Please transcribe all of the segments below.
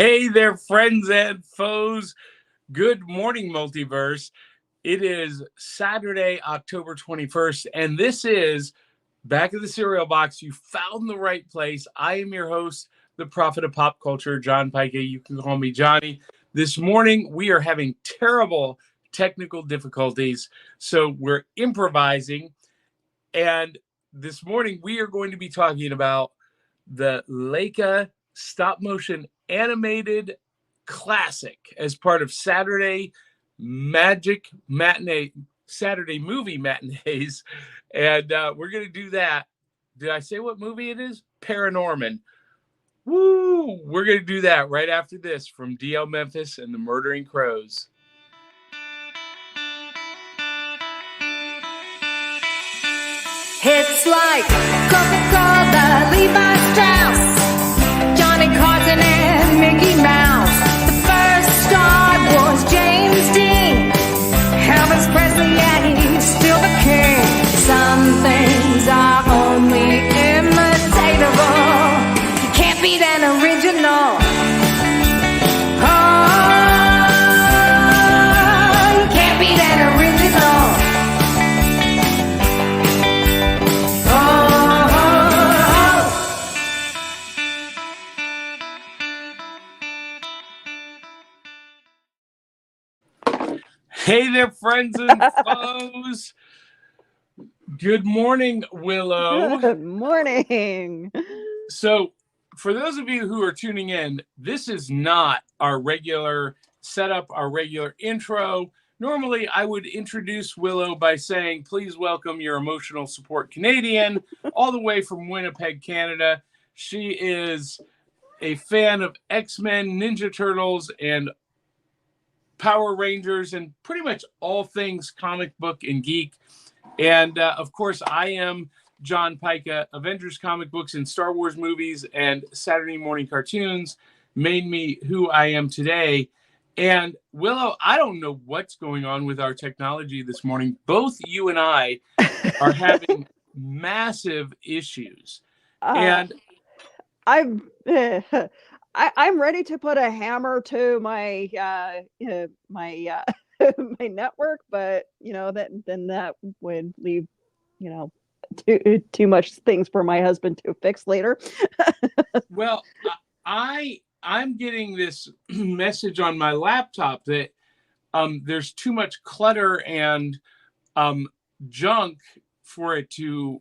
Hey there, friends and foes. Good morning, multiverse. It is Saturday, October 21st, and this is Back of the Cereal Box. You found the right place. I am your host, the prophet of pop culture, John Pica. You can call me Johnny. This morning, we are having terrible technical difficulties, so we're improvising. And this morning, we are going to be talking about the Leica stop motion animated classic as part of Saturday movie matinees. And we're going to do that. Did I say what movie it is? Paranorman. Woo! We're going to do that right after this from DL Memphis and the Murdering Crows. It's like Coca-Cola, Levi Strauss, Johnny Carson and Mickey Mouse. The first star was James Dean. Elvis Presley, yeah, he's still the king. Some things are only imitatable. You can't beat an original. Oh, you can't beat an original. Hey there, friends and foes. Good morning, Willow. Good morning. So, for those of you who are tuning in, this is not our regular setup, our regular intro. Normally, I would introduce Willow by saying, please welcome your emotional support Canadian, all the way from Winnipeg, Canada. She is a fan of X-Men, Ninja Turtles, and Power Rangers, and pretty much all things comic book and geek. And of course, I am John Pica. Avengers comic books and Star Wars movies and Saturday morning cartoons made me who I am today. And Willow, I don't know what's going on with our technology this morning. Both you and I are having massive issues. And I'm I'm ready to put a hammer to my my my network, but that would leave too much things for my husband to fix later. Well, I'm getting this message on my laptop that there's too much clutter and junk for it to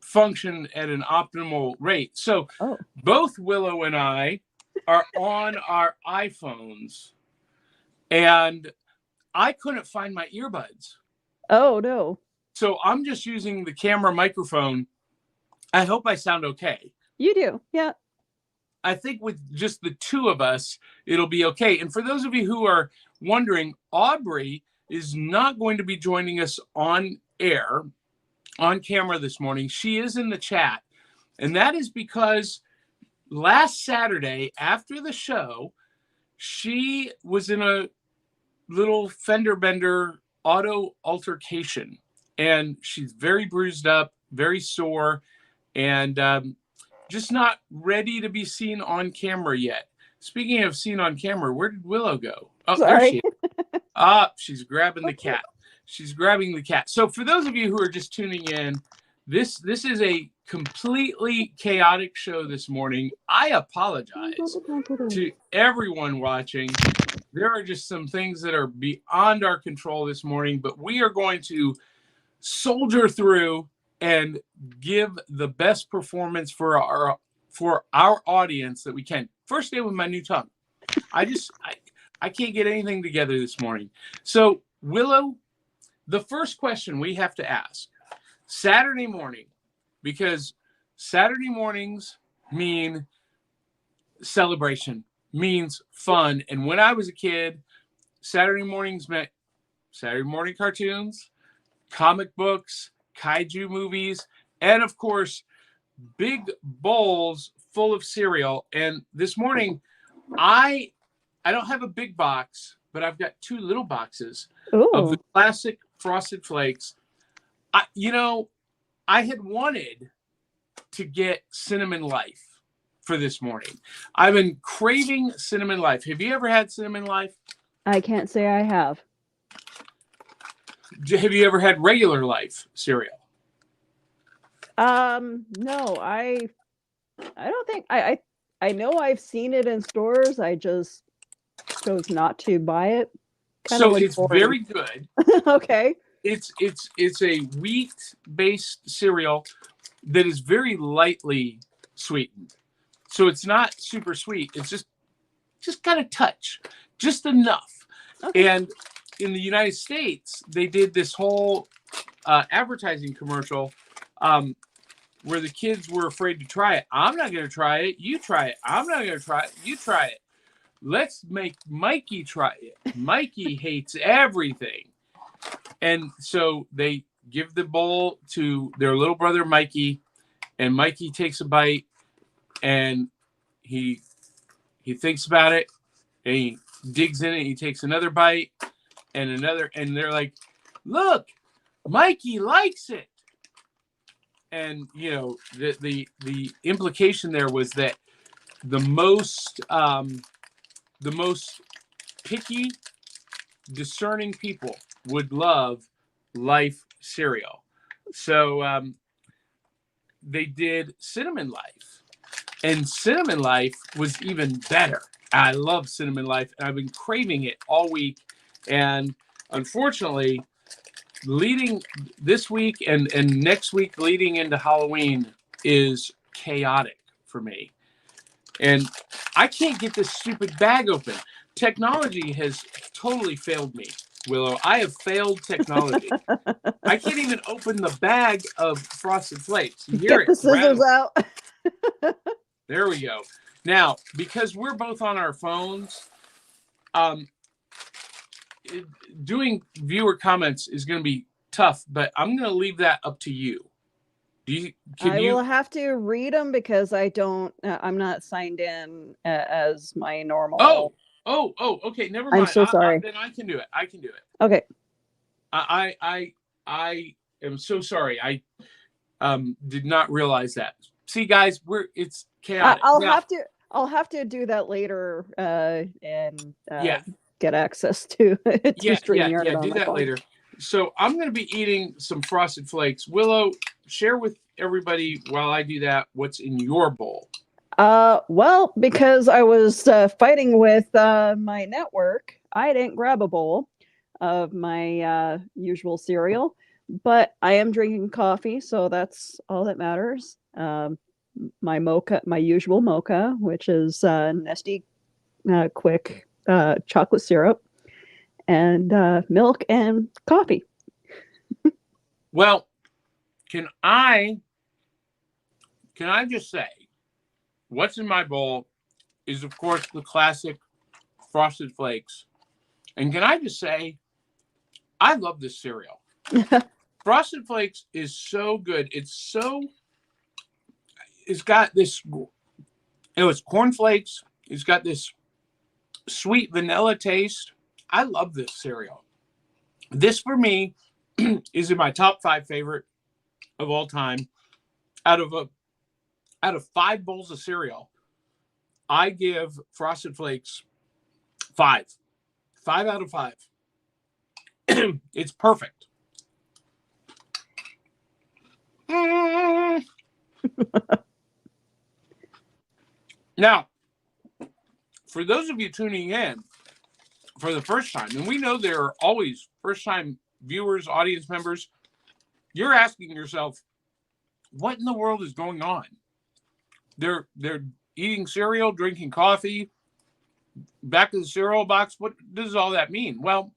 function at an optimal rate. So both Willow and I are on our iPhones, and I couldn't find my earbuds. Oh no. So I'm just using the camera microphone. I hope I sound okay. You do. Yeah. I think with just the two of us, it'll be okay. And for those of you who are wondering, Aubrey is not going to be joining us on air, on camera this morning. She is in the chat. And that is because last Saturday after the show, she was in a little fender bender auto altercation. And she's very bruised up, very sore, and just not ready to be seen on camera yet. Speaking of seen on camera, where did Willow go? Oh, sorry. There she is. She's grabbing the cat. She's grabbing the cat. So for those of you who are just tuning in, this is a completely chaotic show this morning. I apologize to everyone watching. There are just some things that are beyond our control this morning, but we are going to soldier through and give the best performance for our audience that we can. First day with my new tongue. I can't get anything together this morning. So Willow, the first question we have to ask, Saturday morning, because Saturday mornings mean celebration, means fun. And when I was a kid, Saturday mornings meant Saturday morning cartoons, comic books, kaiju movies, and of course, big bowls full of cereal. And this morning, I don't have a big box, but I've got two little boxes of the classic Frosted Flakes. I had wanted to get Cinnamon Life for this morning. I've been craving Cinnamon Life. Have you ever had Cinnamon Life? I can't say I have. Have you ever had regular Life cereal? No, I don't think I know I've seen it in stores. I just chose not to buy it. So it's very good. Okay. It's a wheat-based cereal that is very lightly sweetened. So it's not super sweet. It's just got a touch, just enough. Okay. And in the United States, they did this whole advertising commercial where the kids were afraid to try it. I'm not going to try it. You try it. I'm not going to try it. You try it. Let's make Mikey try it. Mikey hates everything. And so they give the bowl to their little brother, Mikey, and Mikey takes a bite and he thinks about it and he digs in it. He takes another bite and another, and they're like, look, Mikey likes it. And, you know, the implication there was that the most picky, discerning people would love Life cereal. So they did Cinnamon Life, and Cinnamon Life was even better. I love Cinnamon Life, and I've been craving it all week. And unfortunately, leading this week and next week leading into Halloween is chaotic for me. And I can't get this stupid bag open. Technology has totally failed me, Willow. I have failed technology. I can't even open the bag of Frosted Flakes. You hear Get the it scissors rattle. out. There we go. Now, because we're both on our phones, doing viewer comments is going to be tough, but I'm going to leave that up to you. I will have to read them because I'm not signed in as my normal. Oh, okay. Never mind. I'm so sorry. Then I can do it. Okay. I am so sorry. I did not realize that. See, guys, it's chaotic. I'll have to do that later and yeah. get access to StreamYard. Yeah, do that later. So I'm going to be eating some Frosted Flakes. Willow, share with everybody while I do that what's in your bowl. Well, because I was fighting with my network, I didn't grab a bowl of my usual cereal, but I am drinking coffee, so that's all that matters. My mocha, my usual mocha, which is Nestea quick chocolate syrup, and milk and coffee. Well, can I just say what's in my bowl is, of course, the classic Frosted Flakes. And can I just say, I love this cereal. Frosted Flakes is so good. It's got this, it's cornflakes. It's got this sweet vanilla taste. I love this cereal. This, for me, is in my top 5 favorite of all time. Out of 5 bowls of cereal, I give Frosted Flakes 5. 5 out of 5. It's perfect. Now, for those of you tuning in for the first time, and we know there are always first-time viewers, audience members, you're asking yourself, what in the world is going on? They're eating cereal, drinking coffee, back to the cereal box. What does all that mean? Well,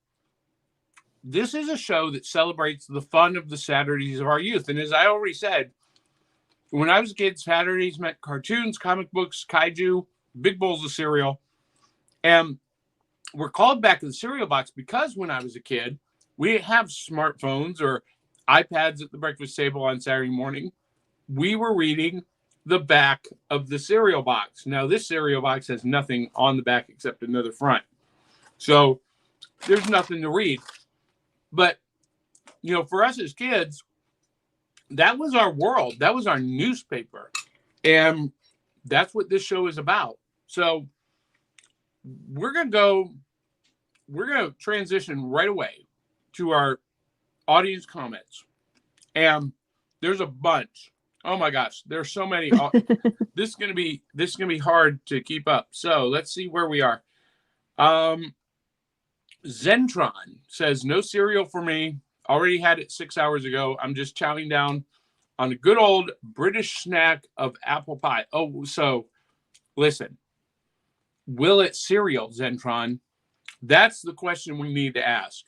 this is a show that celebrates the fun of the Saturdays of our youth. And as I already said, when I was a kid, Saturdays meant cartoons, comic books, kaiju, big bowls of cereal. And we're called back to the cereal box because when I was a kid, we didn't have smartphones or iPads at the breakfast table on Saturday morning. We were reading the back of the cereal box. Now, this cereal box has nothing on the back except another front. So there's nothing to read. But, you know, for us as kids, that was our world. That was our newspaper. And that's what this show is about. So we're going to transition right away to our audience comments. And there's a bunch. Oh my gosh, there's so many. This is going to be hard to keep up. So let's see where we are. Zentron says, no cereal for me. Already had it 6 hours ago. I'm just chowing down on a good old British snack of apple pie. Oh, so listen, will it cereal, Zentron? That's the question we need to ask.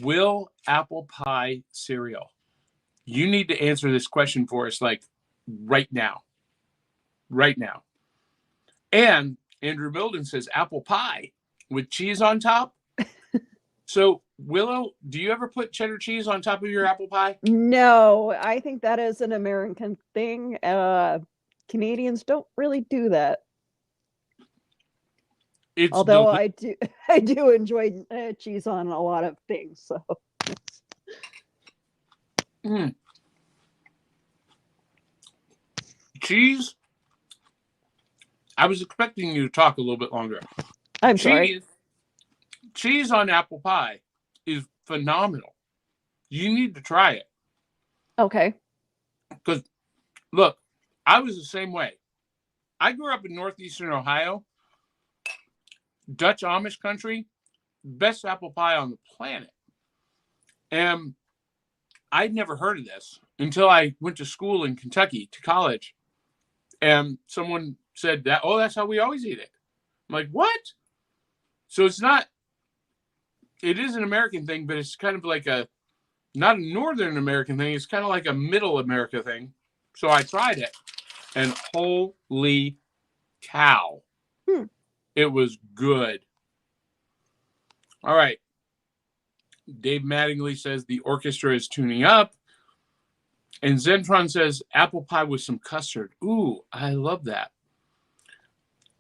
Will apple pie cereal? You need to answer this question for us, like right now. Right now. And Andrew Milden says apple pie with cheese on top. So, Willow, do you ever put cheddar cheese on top of your apple pie? No, I think that is an American thing. Canadians don't really do that. Although I do enjoy cheese on a lot of things. So. Cheese. I was expecting you to talk a little bit longer. I'm sorry. Cheese on apple pie is phenomenal. You need to try it. Okay. Because, look, I was the same way. I grew up in northeastern Ohio, Dutch Amish country, best apple pie on the planet. And I'd never heard of this until I went to school in Kentucky, to college. And someone said that, oh, that's how we always eat it. I'm like, what? So it is an American thing, but it's kind of like not a Northern American thing. It's kind of like a middle America thing. So I tried it, and holy cow, it was good. All right. Dave Mattingly says the orchestra is tuning up. And Zentron says apple pie with some custard. Ooh, I love that.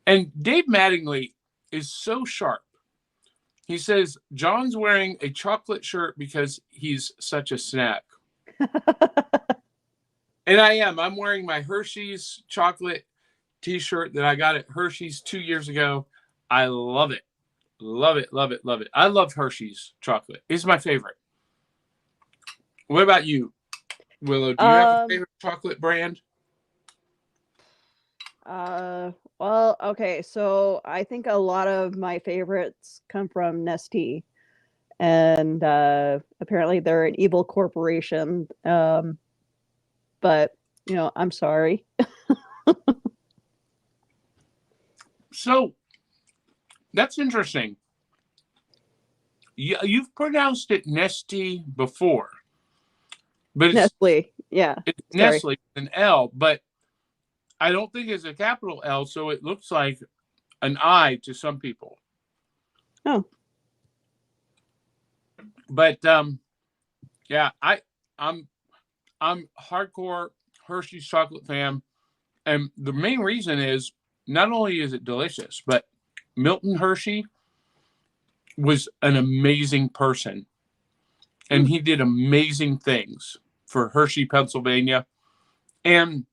And Dave Mattingly is so sharp. He says, John's wearing a chocolate shirt because he's such a snack. And I am. I'm wearing my Hershey's chocolate t-shirt that I got at Hershey's 2 years ago. I love it. Love it, love it, love it. I love Hershey's chocolate. It's my favorite. What about you, Willow? Do you have a favorite chocolate brand? Well, okay, so I think a lot of my favorites come from Nestea, and apparently they're an evil corporation. But I'm sorry. So that's interesting. You've pronounced it Nestea before, but it's Nestle, yeah, it's Nestle with an L, but I don't think it's a capital L, so it looks like an I to some people. Oh. But yeah, I'm hardcore Hershey's chocolate fan, and the main reason is not only is it delicious, but Milton Hershey was an amazing person, and he did amazing things for Hershey, Pennsylvania, and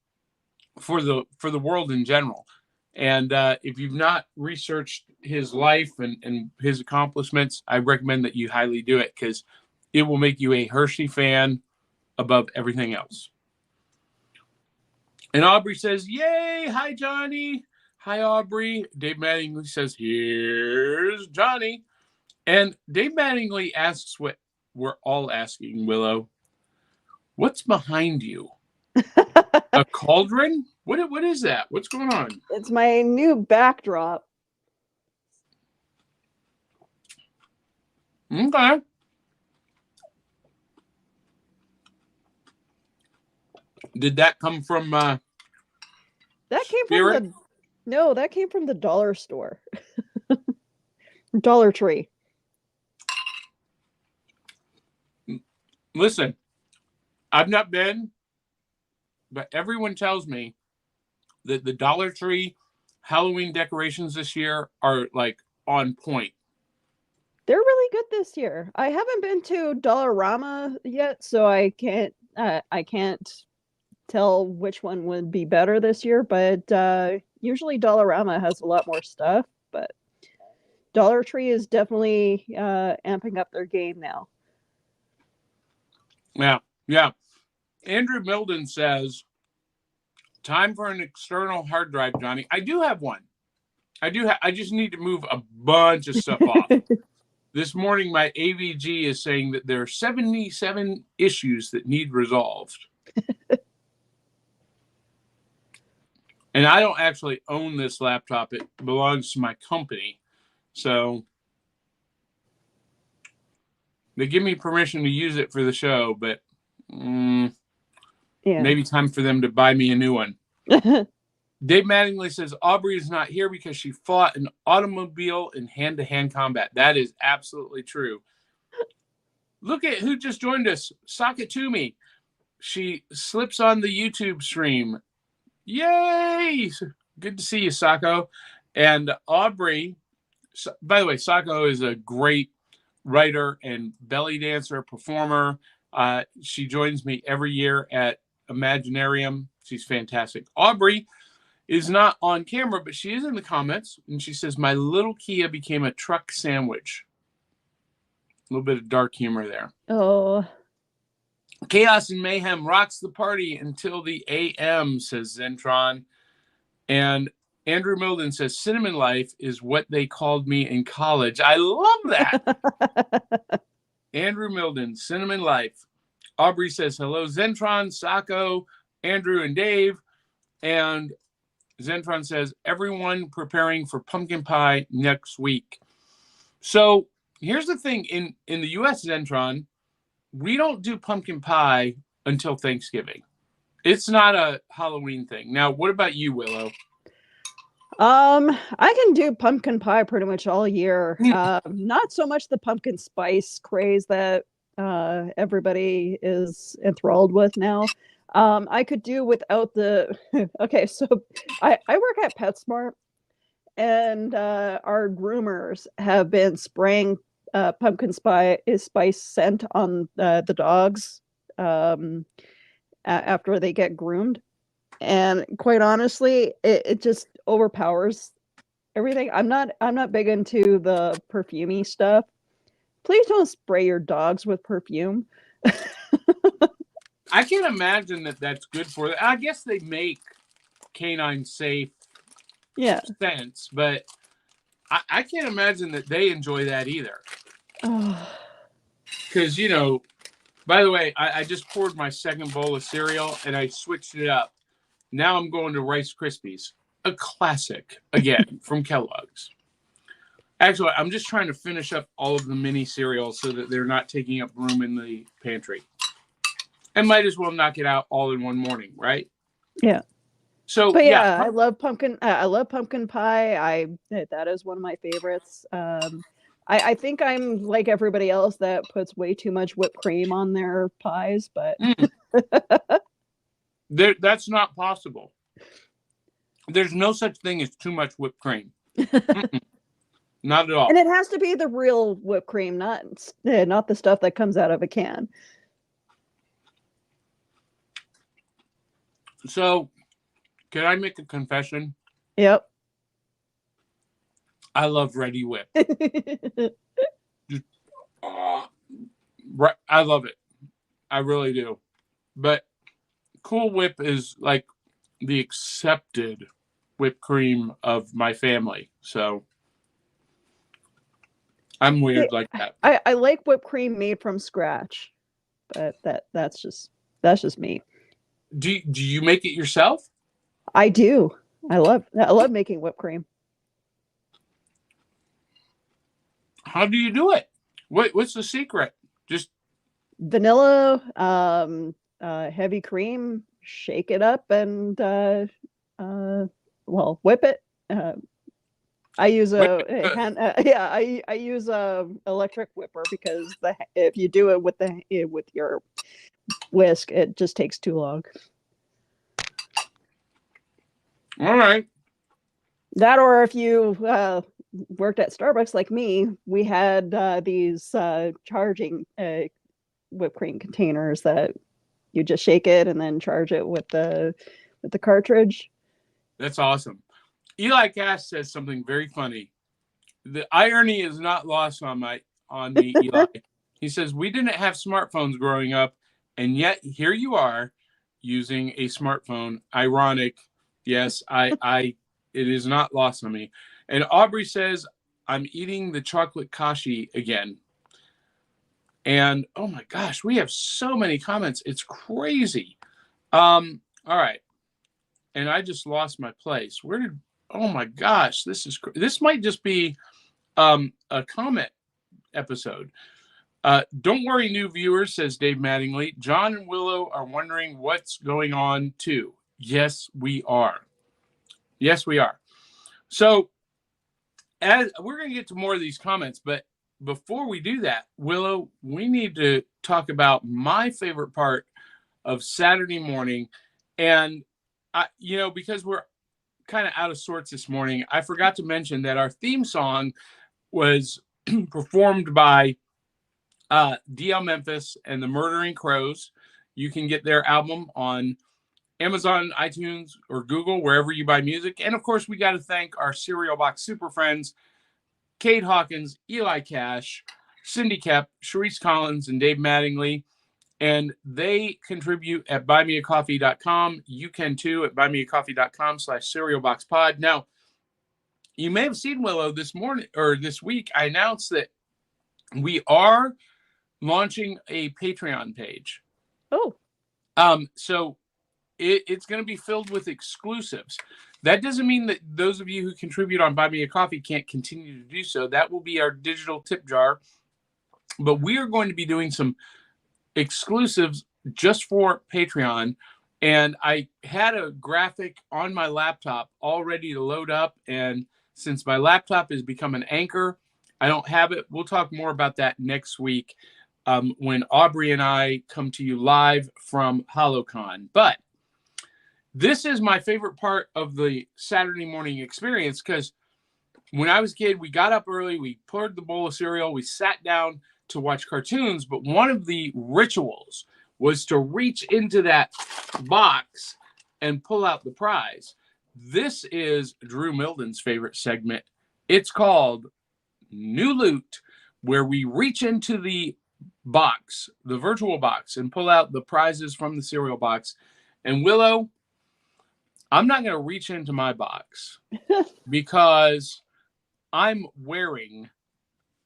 for the world in general. And if you've not researched his life and his accomplishments, I recommend that you highly do it, because it will make you a Hershey fan above everything else. And Aubrey says, yay, hi, Johnny. Hi, Aubrey. Dave Mattingly says, here's Johnny. And Dave Mattingly asks what we're all asking, Willow. What's behind you? A cauldron? What is that? What's going on? It's my new backdrop. Okay. Did that come from that came Spirit? from that came from the dollar store. Dollar Tree. Listen, I've not been, but everyone tells me that the Dollar Tree Halloween decorations this year are like on point. They're really good this year. I haven't been to Dollarama yet, so I can't tell which one would be better this year, but usually Dollarama has a lot more stuff, but Dollar Tree is definitely amping up their game now. Yeah. Andrew Milden says, time for an external hard drive, Johnny. I do have one. I just need to move a bunch of stuff off. This morning, my AVG is saying that there are 77 issues that need resolved. And I don't actually own this laptop. It belongs to my company. So they give me permission to use it for the show, but maybe time for them to buy me a new one. Dave Mattingly says, Aubrey is not here because she fought an automobile in hand-to-hand combat. That is absolutely true. Look at who just joined us, Sakatumi. She slips on the YouTube stream. Yay! Good to see you, Sako. And Aubrey, by the way, Sako is a great writer and belly dancer, performer. She joins me every year at Imaginarium. She's fantastic. Aubrey is not on camera, but she is in the comments, and she says, my little Kia became a truck sandwich. A little bit of dark humor there. Oh. Chaos and mayhem rocks the party until the AM, says Zentron. And Andrew Milden says, cinnamon life is what they called me in college. I love that. Andrew Milden, cinnamon life. Aubrey says, hello, Zentron, Sako, Andrew, and Dave. And Zentron says, everyone preparing for pumpkin pie next week. So here's the thing. In the U.S., Zentron, we don't do pumpkin pie until Thanksgiving. It's not a Halloween thing. Now, what about you, Willow? I can do pumpkin pie pretty much all year. Not so much the pumpkin spice craze that everybody is enthralled with now. I could do without the okay, so I work at PetSmart, and our groomers have been spraying pumpkin spice scent on the dogs after they get groomed, and quite honestly, it just overpowers everything. I'm not big into the perfumey stuff. Please don't spray your dogs with perfume. I can't imagine that that's good for them. I guess they make canine safe scents, but I can't imagine that they enjoy that either. Because, you know, by the way, I just poured my second bowl of cereal and I switched it up. Now I'm going to Rice Krispies, a classic, again, from Kellogg's. Actually, I'm just trying to finish up all of the mini cereals so that they're not taking up room in the pantry. And might as well knock it out all in one morning, right? Yeah. So, but yeah, I love pumpkin. I love pumpkin pie. That is one of my favorites. I think I'm like everybody else that puts way too much whipped cream on their pies, but that's not possible. There's no such thing as too much whipped cream. Not at all. And it has to be the real whipped cream, not the stuff that comes out of a can. So, can I make a confession? Yep. I love Ready Whip. I love it. I really do. But Cool Whip is like the accepted whipped cream of my family. So, I'm weird like that. I like whipped cream made from scratch, but that's just me. Do you make it yourself? I do. I love making whipped cream. How do you do it? What's the secret? Just vanilla, heavy cream, shake it up, and whip it. I use I use a electric whipper because if you do it with your whisk, it just takes too long. All right. That, or if you worked at Starbucks like me, we had these charging whipped cream containers that you just shake it and then charge it with the cartridge. That's awesome. Eli Cash says something very funny. The irony is not lost on me, Eli. He says, we didn't have smartphones growing up, and yet here you are using a smartphone. Ironic. Yes, it is not lost on me. And Aubrey says, I'm eating the chocolate kashi again. And oh my gosh, we have so many comments. It's crazy. All right. And I just lost my place. Oh my gosh, this might just be a comment episode. Don't worry, new viewers, says Dave Mattingly. John and Willow are wondering what's going on too. Yes, we are. Yes, we are. So as we're going to get to more of these comments, but before we do that, Willow, we need to talk about my favorite part of Saturday morning. And because we're kind of out of sorts this morning, I forgot to mention that our theme song was performed by DL Memphis and the Murdering Crows. You can get their album on Amazon, iTunes, or Google, wherever you buy music. And of course, we got to thank our Cereal Box super friends, Kate Hawkins, Eli Cash, Cindy Kep, Sharice Collins, and Dave Mattingly. And they contribute at buymeacoffee.com. You can too at buymeacoffee.com/cerealboxpod. Now, you may have seen, Willow, this morning or this week, I announced that we are launching a Patreon page. Oh. So it's going to be filled with exclusives. That doesn't mean that those of you who contribute on Buy Me a Coffee can't continue to do so. That will be our digital tip jar. But we are going to be doing some exclusives just for Patreon. And I had a graphic on my laptop all ready to load up. And since my laptop has become an anchor, I don't have it. We'll talk more about that next week when Aubrey and I come to you live from HoloCon. But this is my favorite part of the Saturday morning experience because when I was a kid, we got up early, we poured the bowl of cereal, we sat down to watch cartoons, but one of the rituals was to reach into that box and pull out the prize. This is Drew Milden's favorite segment. It's called New Loot, where we reach into the box, the virtual box, and pull out the prizes from the cereal box. And Willow, I'm not going to reach into my box because I'm wearing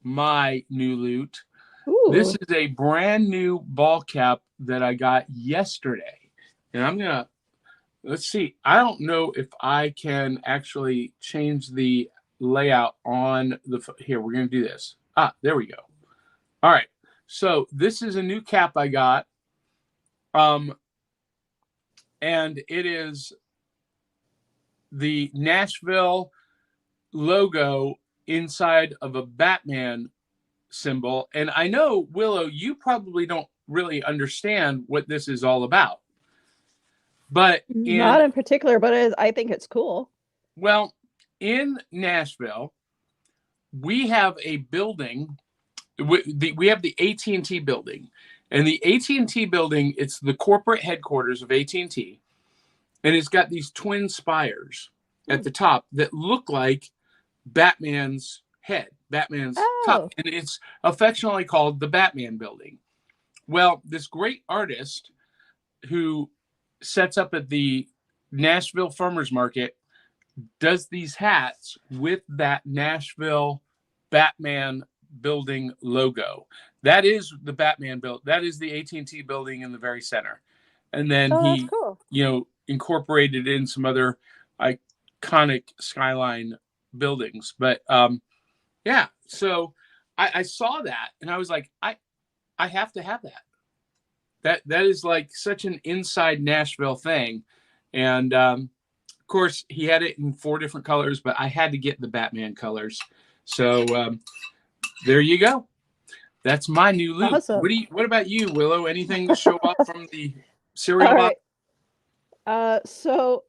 my new loot. Ooh. This is a brand new ball cap that I got yesterday. And I'm going to, let's see. I don't know if I can actually change the layout on here. We're going to do this. There we go. All right. So this is a new cap I got. And it is the Nashville logo inside of a Batman symbol. And I know, Willow, you probably don't really understand what this is all about. But not in particular, but I think it's cool. Well, in Nashville, we have a building. We have the AT&T building. And the AT&T building, it's the corporate headquarters of AT&T. And it's got these twin spires at the top that look like Batman's head, Batman's top. And it's affectionately called the Batman Building. Well, this great artist who sets up at the Nashville Farmers Market does these hats with that Nashville Batman Building logo. That is the Batman build. That is the AT&T building in the very center. And then he, cool. Incorporated in some other iconic skyline buildings. But yeah, so I saw that and I was like, I have to have that. That is like such an inside Nashville thing. And of course he had it in 4 different colors, but I had to get the Batman colors. So there you go. That's my new loot. Awesome. What about you, Willow? Anything to show up from the cereal box? So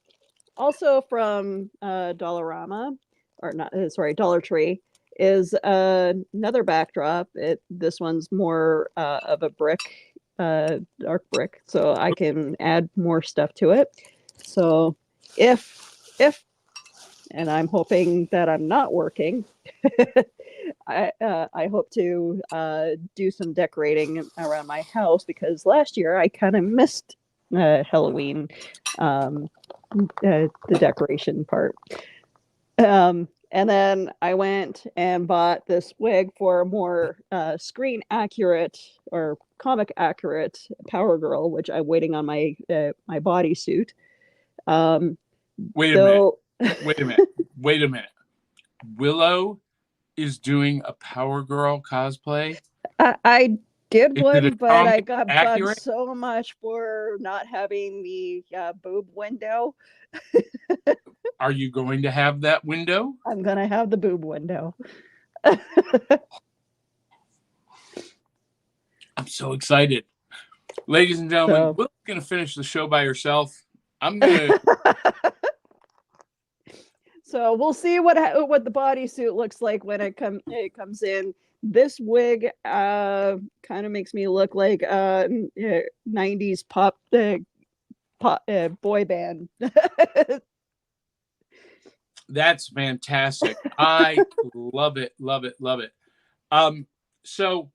also from Dollarama, or not, sorry, Dollar Tree, is another backdrop. This one's more of a brick dark brick, so I can add more stuff to it. So if and I'm hoping that I'm not working, I hope to do some decorating around my house, because last year I kind of missed Halloween, the decoration part. And then I went and bought this wig for a more screen accurate or comic accurate Power Girl, which I'm waiting on my my bodysuit. Wait a minute. So Wait a minute. Wait a minute. Willow is doing a Power Girl cosplay. I did Is it a one, but I comic got bugged accurate? so much for not having the boob window. Are you going to have that window? I'm gonna have the boob window. I'm so excited. Ladies and gentlemen, So- Willow's going to finish the show by herself. I'm going to. So we'll see what the bodysuit looks like when it comes in. This wig kind of makes me look like 90s pop boy band. That's fantastic. I love it, love it, love it. So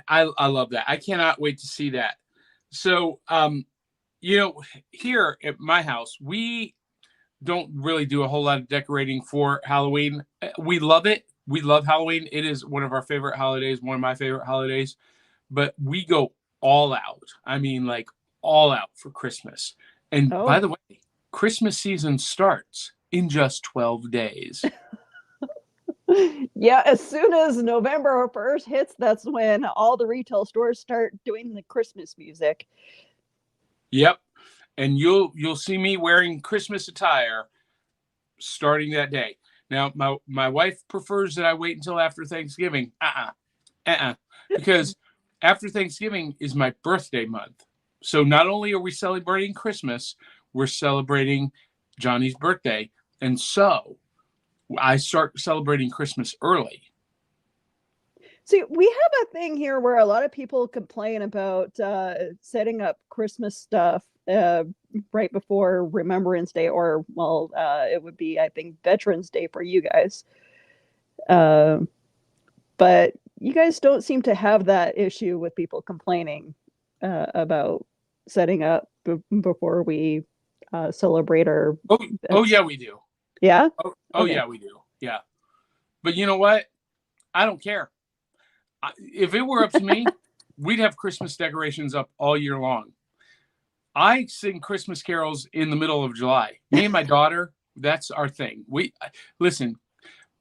I love that. I cannot wait to see that. So you know, here at my house, we don't really do a whole lot of decorating for Halloween. We love it. We love Halloween. It is one of our favorite holidays, one of my favorite holidays. But we go all out. I mean, like all out for Christmas. And by the way, Christmas season starts in just 12 days. Yeah, as soon as November 1st hits, that's when all the retail stores start doing the Christmas music. Yep. And you'll see me wearing Christmas attire starting that day. Now, my wife prefers that I wait until after Thanksgiving. Because after Thanksgiving is my birthday month. So not only are we celebrating Christmas, we're celebrating Johnny's birthday. And so I start celebrating Christmas early. See, we have a thing here where a lot of people complain about setting up Christmas stuff right before Remembrance Day, or, well, it would be, I think, Veterans Day for you guys. But you guys don't seem to have that issue with people complaining about setting up before we celebrate our... Oh, yeah, we do. Yeah? Okay. Yeah, we do. Yeah. But you know what? I don't care. If it were up to me, we'd have Christmas decorations up all year long. I sing Christmas carols in the middle of July. Me and my daughter, that's our thing. Listen,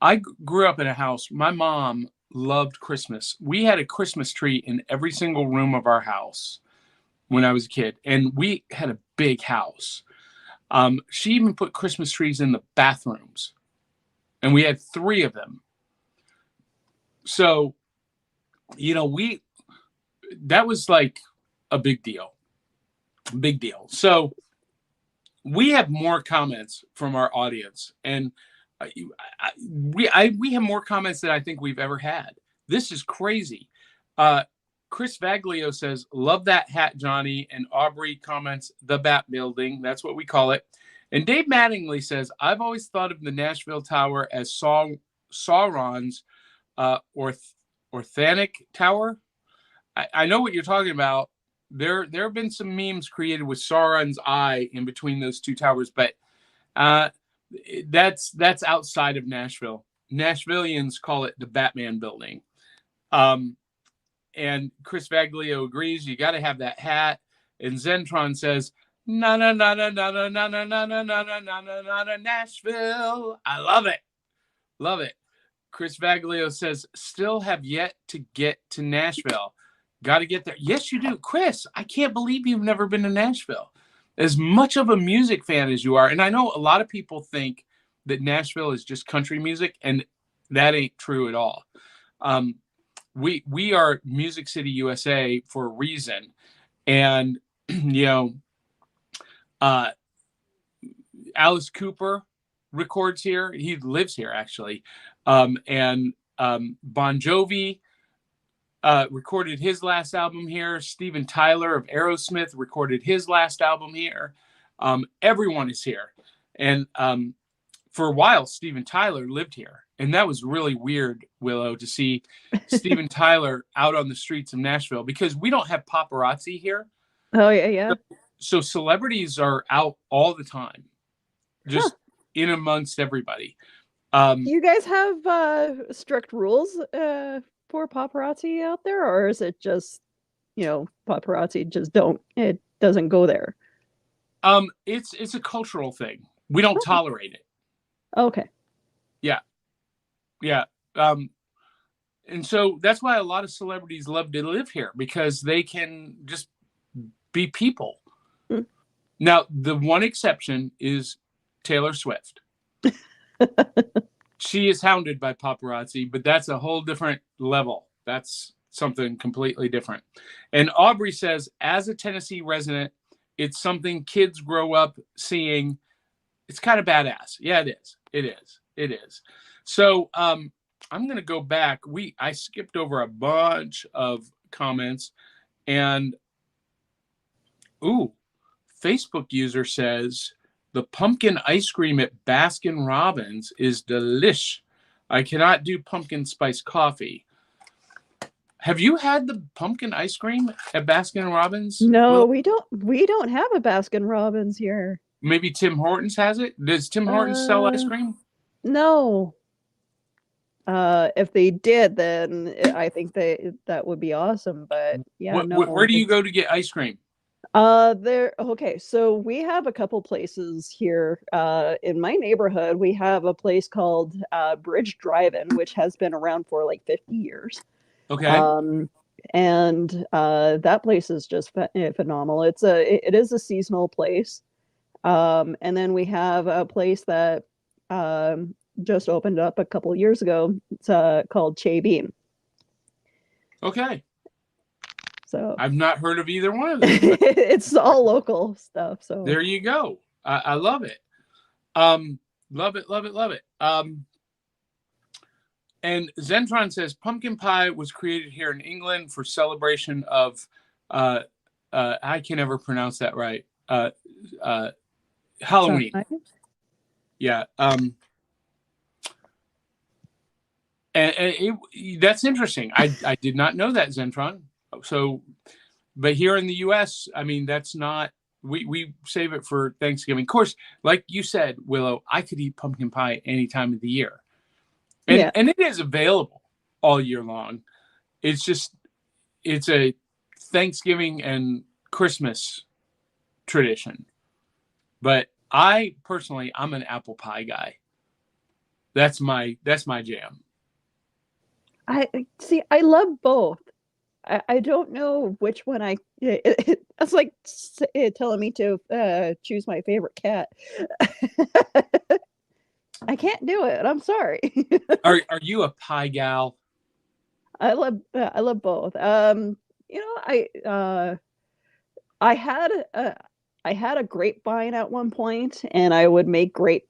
I grew up in a house. My mom loved Christmas. We had a Christmas tree in every single room of our house when I was a kid, and we had a big house. She even put Christmas trees in the bathrooms, and we had 3 of them. So, you know, that was like a big deal. Big deal. So we have more comments from our audience, and we have more comments than I think we've ever had. This is crazy. Chris Vaglio says, love that hat, Johnny. And Aubrey comments, the Bat Building. That's what we call it. And Dave Mattingly says, I've always thought of the Nashville Tower as Sauron's Orthanic Tower. I know what you're talking about. There have been some memes created with Sauron's eye in between those 2 towers, but that's outside of Nashville. Nashvillians call it the Batman Building. And Chris Vaglio agrees. You got to have that hat. And Zentron says, na na na na na na na na na na na na na na Nashville. I love it. Love it. Chris Vaglio says, still have yet to get to Nashville. Got to get there. Yes, you do. Chris, I can't believe you've never been to Nashville. As much of a music fan as you are, and I know a lot of people think that Nashville is just country music, and that ain't true at all. We are Music City, USA for a reason. And, you know, Alice Cooper records here. He lives here, actually. And Bon Jovi recorded his last album here. Steven Tyler of Aerosmith recorded his last album here. Everyone is here. And for a while, Steven Tyler lived here. And that was really weird, Willow, to see Steven Tyler out on the streets of Nashville, because we don't have paparazzi here. Oh, yeah. So celebrities are out all the time, just in amongst everybody. Do you guys have strict rules for paparazzi out there, or is it just, paparazzi just doesn't go there? It's a cultural thing. We don't tolerate it. Okay. Yeah. And so that's why a lot of celebrities love to live here, because they can just be people. Mm. Now, the one exception is Taylor Swift. She is hounded by paparazzi, but that's a whole different level. That's something completely different. And Aubrey says, as a Tennessee resident, it's something kids grow up seeing. It's kind of badass. Yeah, it is. It is. So I'm going to go back. I skipped over a bunch of comments. And, Facebook user says, the pumpkin ice cream at Baskin Robbins is delish. I cannot do pumpkin spice coffee. Have you had the pumpkin ice cream at Baskin Robbins? No, we don't have a Baskin Robbins here. Maybe Tim Hortons has it. Does Tim Hortons sell ice cream? No. If they did, then I think that would be awesome. But yeah, no. Where do you go to get ice cream? Okay, so we have a couple places here. In my neighborhood, we have a place called Bridge Drive-In, which has been around for like 50 years. Okay. And that place is just phenomenal. It is a seasonal place. And then we have a place that just opened up a couple years ago. It's called Che Bean. Okay. So I've not heard of either one of them. It's all local stuff. So there you go. I love it. Love it. And Zentron says pumpkin pie was created here in England for celebration of I can never pronounce that right. Halloween. Yeah. And that's interesting. I did not know that, Zentron. So, but here in the U.S., I mean, that's not, we save it for Thanksgiving. Of course, like you said, Willow, I could eat pumpkin pie any time of the year. And it is available all year long. It's a Thanksgiving and Christmas tradition. But I'm an apple pie guy. That's my jam. I love both. I don't know which one that's like telling me to choose my favorite cat. I can't do it. I'm sorry. Are you a pie gal? I love both. I had a grapevine at one point, and I would make great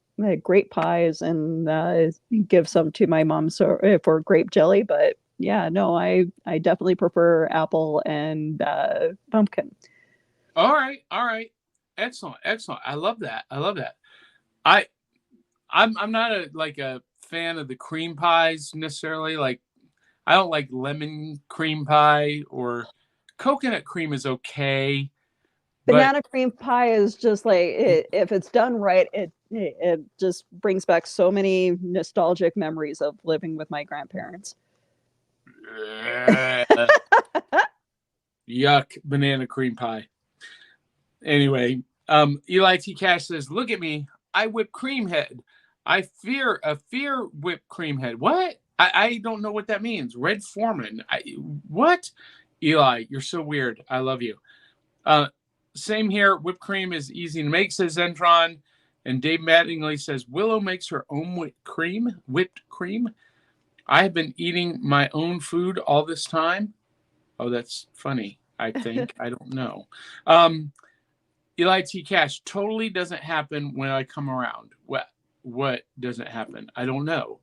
pies and give some to my mom for grape jelly. But yeah, no, I definitely prefer apple and pumpkin. All right. Excellent. I love that. I'm not a fan of the cream pies necessarily. Like, I don't like lemon cream pie, or coconut cream is okay. Banana cream pie is just like, if it's done right, it just brings back so many nostalgic memories of living with my grandparents. Yuck, banana cream pie. Anyway, Eli T. Cash says, look at me. I whip cream head. I fear whipped cream head. What? I don't know what that means. Red Foreman. What? Eli, you're so weird. I love you. Same here. Whipped cream is easy to make, says Zentron. And Dave Mattingly says, Willow makes her own whipped cream. I have been eating my own food all this time. Oh, that's funny, I think. I don't know. Eli T. Cash, totally doesn't happen when I come around. What doesn't happen? I don't know.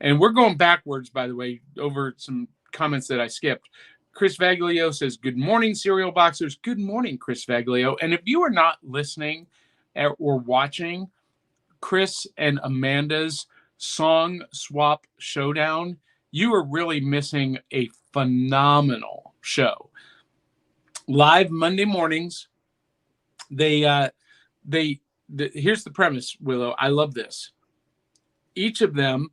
And we're going backwards, by the way, over some comments that I skipped. Chris Vaglio says, good morning, Serial Boxers. Good morning, Chris Vaglio. And if you are not listening or watching Chris and Amanda's Song Swap Showdown, you are really missing a phenomenal show. Live Monday mornings. Here's the premise, Willow. I love this. Each of them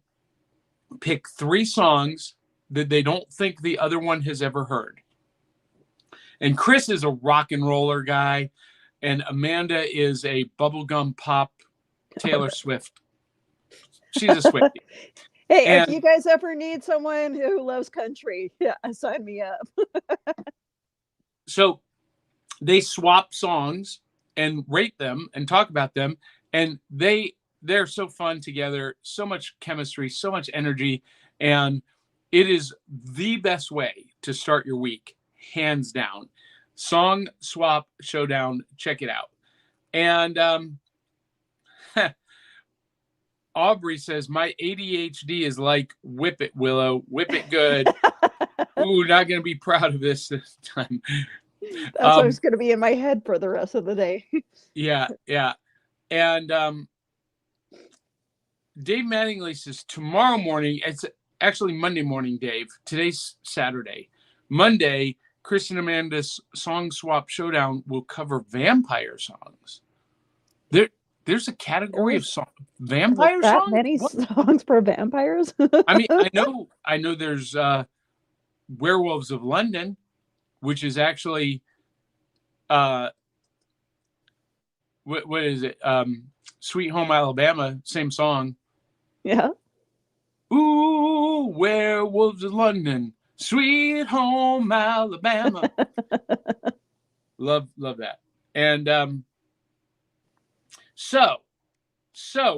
pick 3 songs that they don't think the other one has ever heard. And Chris is a rock and roller guy, and Amanda is a bubblegum pop Taylor Swift. She's a Swiftie. Hey, And if you guys ever need someone who loves country, yeah, sign me up. so they swap songs and rate them and talk about them, and they're so fun together, so much chemistry, so much energy, and it is the best way to start your week, hands down. Song Swap Showdown, check it out. And Aubrey says, my ADHD is like, whip it, Willow, whip it good. Ooh, not going to be proud of this time. That's what's going to be in my head for the rest of the day. Yeah. And Dave Mattingly says, tomorrow morning, it's actually Monday morning, Dave. Today's Saturday. Monday, Chris and Amanda's Song Swap Showdown will cover vampire songs. There's a category of vampire that songs? Many songs for vampires? I mean, I know there's Werewolves of London, which is actually what is it? Sweet Home Alabama, same song. Yeah. Ooh, Werewolves of London, Sweet Home Alabama. love that. And so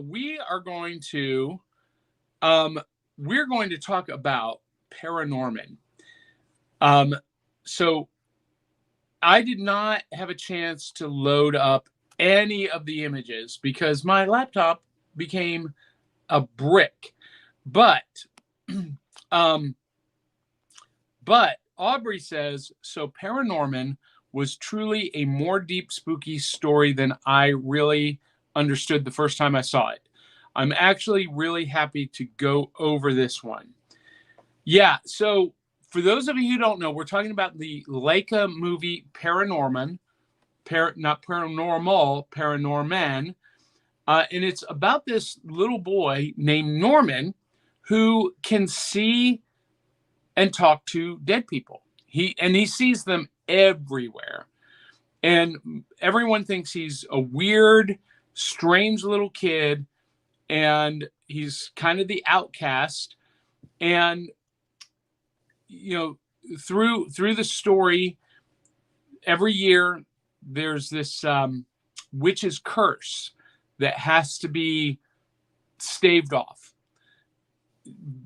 we are going to talk about Paranorman. So I did not have a chance to load up any of the images because my laptop became a brick. But Aubrey says, so Paranorman was truly a more deep, spooky story than I really understood the first time I saw it. I'm actually really happy to go over this one. Yeah, so for those of you who don't know, we're talking about the Leica movie Paranorman, not paranormal, Paranorman. And it's about this little boy named Norman who can see and talk to dead people. He sees them everywhere. And everyone thinks he's a weird, strange little kid, and he's kind of the outcast. And through the story, every year there's this witch's curse that has to be staved off.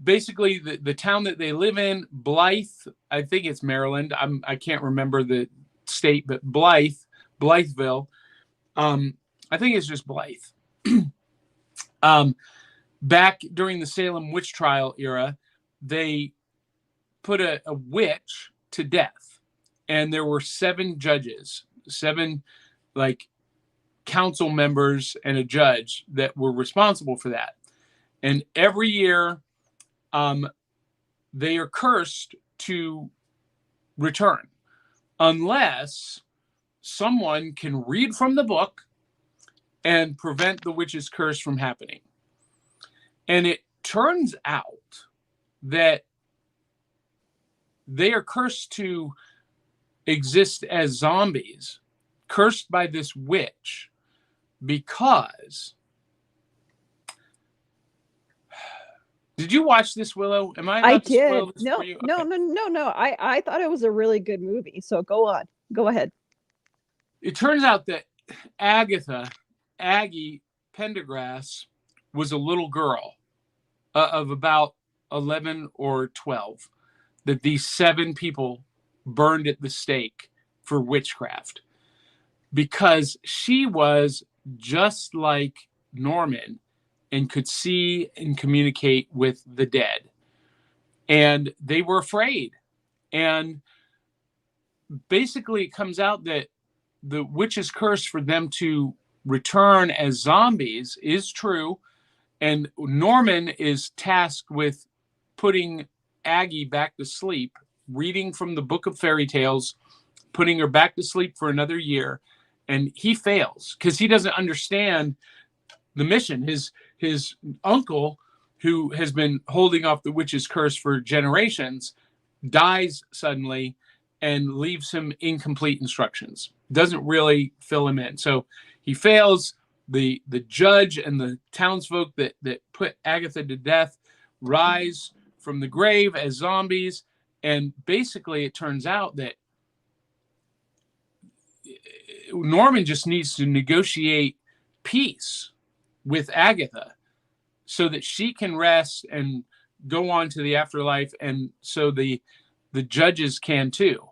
Basically, the town that they live in, Blythe, I think it's Maryland. I can't remember the state, but Blytheville. I think it's just Blythe. Back during the Salem witch trial era, they put a witch to death, and there were 7 judges, 7 council members and a judge that were responsible for that. And every year, they are cursed to return unless someone can read from the book and prevent the witch's curse from happening. And it turns out that they are cursed to exist as zombies, cursed by this witch, because... Did you watch this, Willow? Am I about to spoil this for you? No. I thought it was a really good movie. So go on. Go ahead. It turns out that Aggie Pendergrass, was a little girl of about 11 or 12 that these 7 people burned at the stake for witchcraft, because she was just like Norman and could see and communicate with the dead. and they were afraid. And basically it comes out that the witch's curse for them to return as zombies is true. And Norman is tasked with putting Aggie back to sleep, reading from the book of fairy tales, putting her back to sleep for another year. And he fails because he doesn't understand the mission. His uncle, who has been holding off the witch's curse for generations, dies suddenly and leaves him incomplete instructions. Doesn't really fill him in. So he fails. The judge and the townsfolk that put Agatha to death rise from the grave as zombies. And basically it turns out that Norman just needs to negotiate peace with Agatha so that she can rest and go on to the afterlife, and so the judges can too.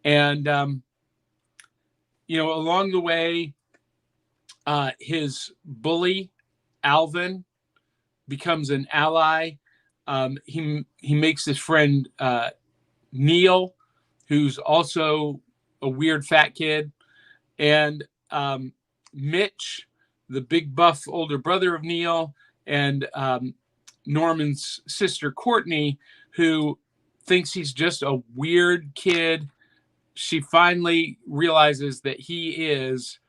And along the way, his bully Alvin becomes an ally. He makes his friend Neil, who's also a weird fat kid, and Mitch, the big buff older brother of Neil, and Norman's sister Courtney, who thinks he's just a weird kid. She finally realizes that he is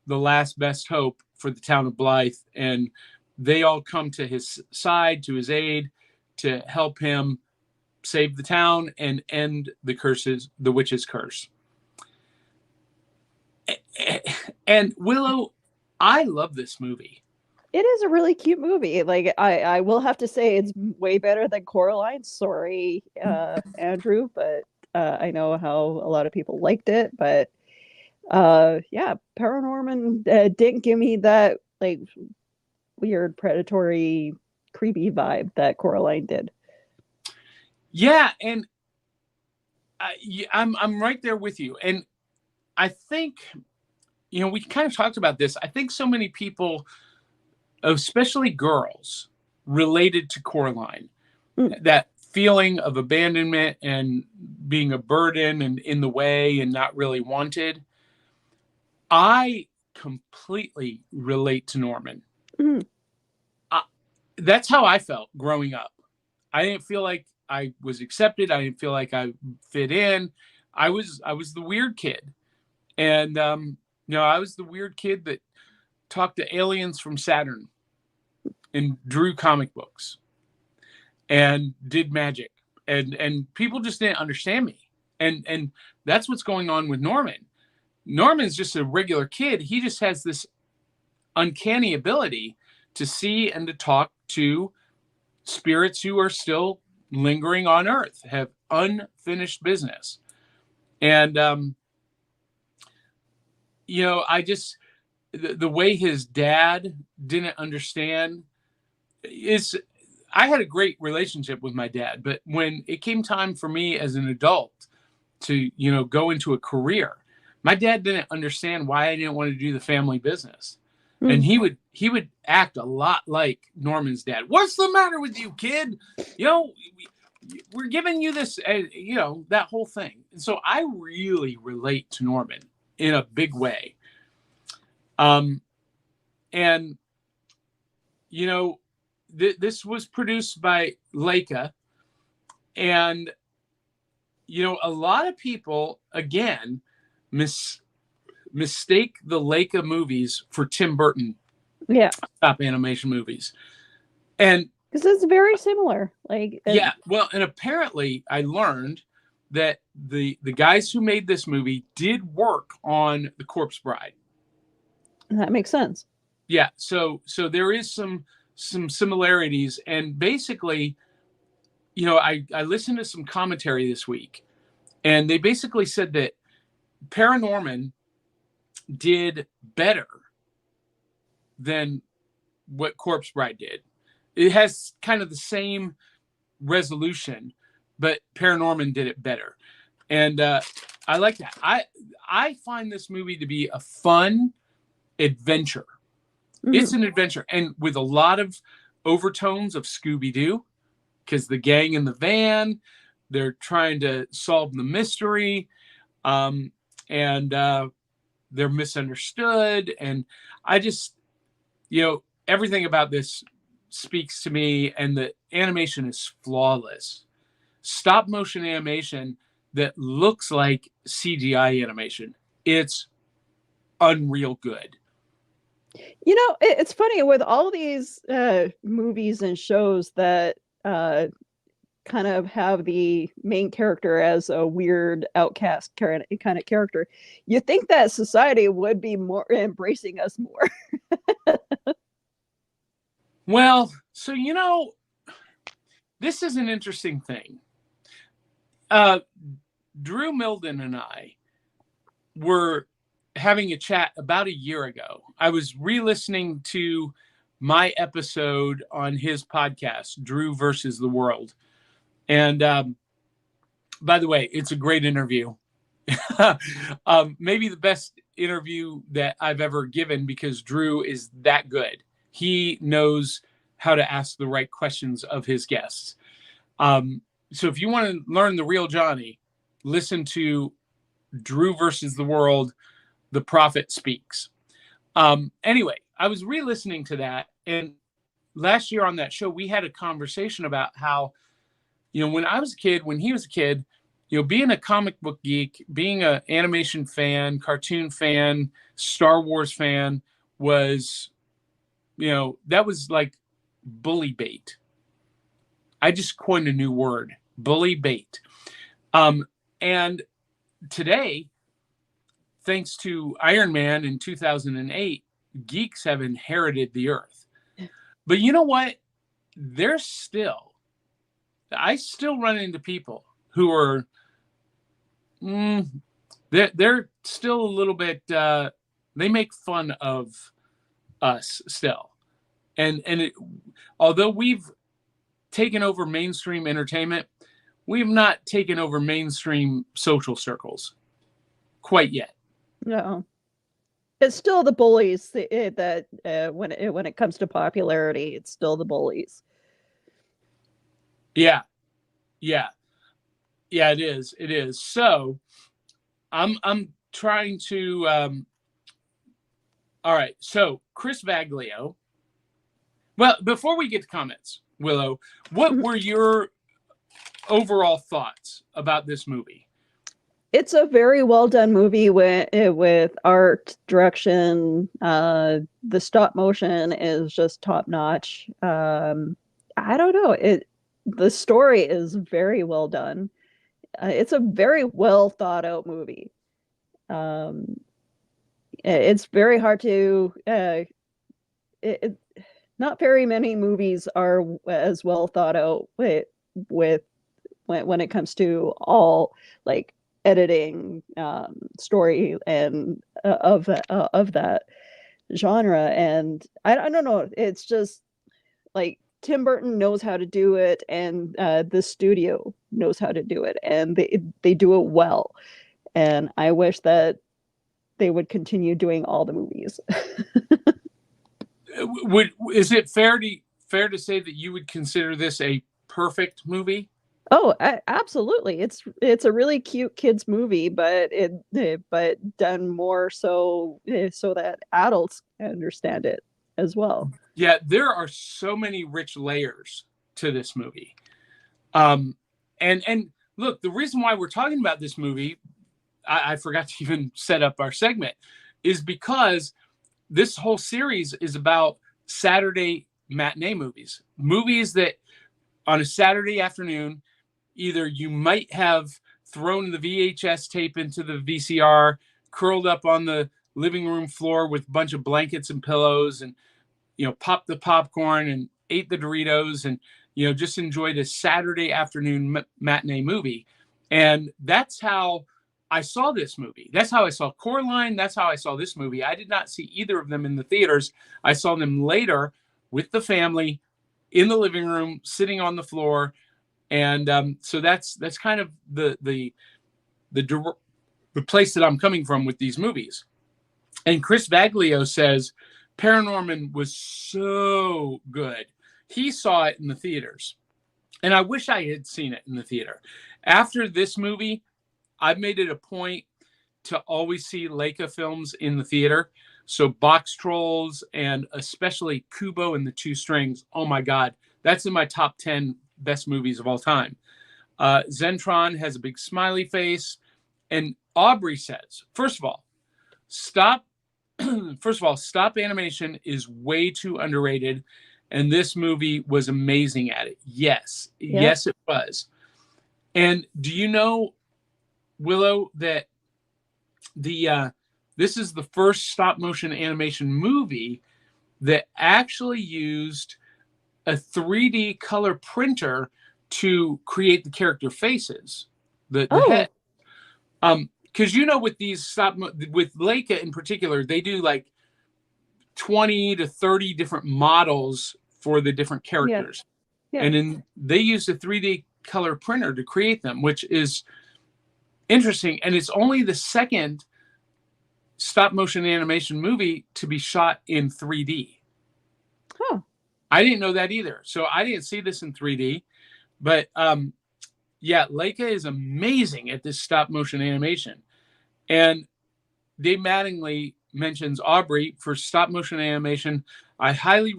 the last best hope for the town of Blythe, and they all come to his side, to his aid, to help him save the town and end the witch's curse. And Willow, I love this movie. It is a really cute movie. Like, I will have to say it's way better than Coraline. Sorry, Andrew, but I know how a lot of people liked it. But yeah, Paranorman didn't give me that like weird, predatory, creepy vibe that Coraline did. Yeah, and I'm right there with you. And I think, we kind of talked about this. I think so many people, especially girls, related to Coraline. That feeling of abandonment and being a burden and in the way and not really wanted. I completely relate to Norman. That's how I felt growing up. I didn't feel like I was accepted. I didn't feel like I fit in. I was the weird kid. And, I was the weird kid that talked to aliens from Saturn and drew comic books and did magic. And people just didn't understand me. And that's what's going on with Norman. Norman's just a regular kid. He just has this uncanny ability to see and to talk to spirits who are still lingering on Earth, have unfinished business. And, I just, the way his dad didn't understand is, I had a great relationship with my dad, but when it came time for me as an adult to, go into a career, my dad didn't understand why I didn't want to do the family business. And he would act a lot like Norman's dad. What's the matter with you, kid? We're giving you this, that whole thing. And so I really relate to Norman in a big way. This was produced by Leica. And, a lot of people, again, mistake the Leica movies for Tim Burton stop animation movies. And because it's very similar. Well, and apparently I learned that the guys who made this movie did work on The Corpse Bride. That makes sense. Yeah, so there is some similarities, and basically, I listened to some commentary this week, and they basically said that Paranorman did better than what Corpse Bride did. It has kind of the same resolution, but Paranorman did it better. And I like that. I find this movie to be a fun adventure. It's an adventure, and with a lot of overtones of Scooby-Doo, because the gang in the van, they're trying to solve the mystery, and they're misunderstood. And I just, everything about this speaks to me, and the animation is flawless. Stop motion animation that looks like CGI animation. It's unreal good. It's funny with all these movies and shows that kind of have the main character as a weird outcast kind of character. You think that society would be more embracing us more. Well, so this is an interesting thing. Drew Milden and I were having a chat about a year ago. I was re-listening to my episode on his podcast, Drew versus the World. And by the way, it's a great interview. Maybe the best interview that I've ever given, because Drew is that good. He knows how to ask the right questions of his guests. So if you want to learn the real Johnny, listen to Drew versus the World, The Prophet Speaks. Anyway, I was re-listening to that. And last year on that show, we had a conversation about how, when I was a kid, when he was a kid, being a comic book geek, being an animation fan, cartoon fan, Star Wars fan was, that was like bully bait. I just coined a new word, bully bait. And today, thanks to Iron Man in 2008, geeks have inherited the earth. But you know what? I still run into people who are, they're still a little bit, they make fun of us still. And although we've taken over mainstream entertainment, we've not taken over mainstream social circles quite yet. No, it's still the bullies that when it comes to popularity, it's still the bullies. Yeah, it is. So I'm trying to. All right. So Chris Vaglio. Well, before we get to comments, Willow, what were your overall thoughts about this movie? It's a very well done movie with art, direction. The stop motion is just top notch. I don't know. The story is very well done. It's a very well thought out movie. It's very hard to. Not very many movies are as well thought out with when it comes to all like editing, story, and of that genre. And I don't know. It's just like Tim Burton knows how to do it, and the studio knows how to do it, and they do it well. And I wish that they would continue doing all the movies. Is it fair to say that you would consider this a perfect movie? Oh, absolutely. It's a really cute kids movie, but but done more so that adults understand it as well. Yeah, there are so many rich layers to this movie. And look, the reason why we're talking about this movie, I forgot to even set up our segment, is because this whole series is about Saturday matinee movies that on a Saturday afternoon, either you might have thrown the VHS tape into the VCR, curled up on the living room floor with a bunch of blankets and pillows, and popped the popcorn and ate the Doritos, and just enjoyed a Saturday afternoon matinee movie. And that's how I saw this movie. That's how I saw Coraline. That's how I saw this movie. I did not see either of them in the theaters. I saw them later with the family in the living room, sitting on the floor. And so that's kind of the place that I'm coming from with these movies. And Chris Vaglio says Paranorman was so good. He saw it in the theaters. And I wish I had seen it in the theater. After this movie, I've made it a point to always see Leica films in the theater. So Box Trolls and especially Kubo and the Two Strings. Oh my God, that's in my top 10 best movies of all time. Zentron has a big smiley face. And Aubrey says, first of all, stop animation is way too underrated. And this movie was amazing at it. Yes. Yep. Yes, it was. And do you know, Willow, that this is the first stop motion animation movie that actually used a 3D color printer to create the character faces, the head. Because with these with Leica in particular, they do like 20 to 30 different models for the different characters. Yeah. Yeah. And they used a 3D color printer to create them, which is interesting. And it's only the second stop motion animation movie to be shot in 3D. Huh. I didn't know that either. So I didn't see this in 3D. But Leica is amazing at this stop motion animation. And Dave Mattingly mentions Aubrey for stop motion animation. I highly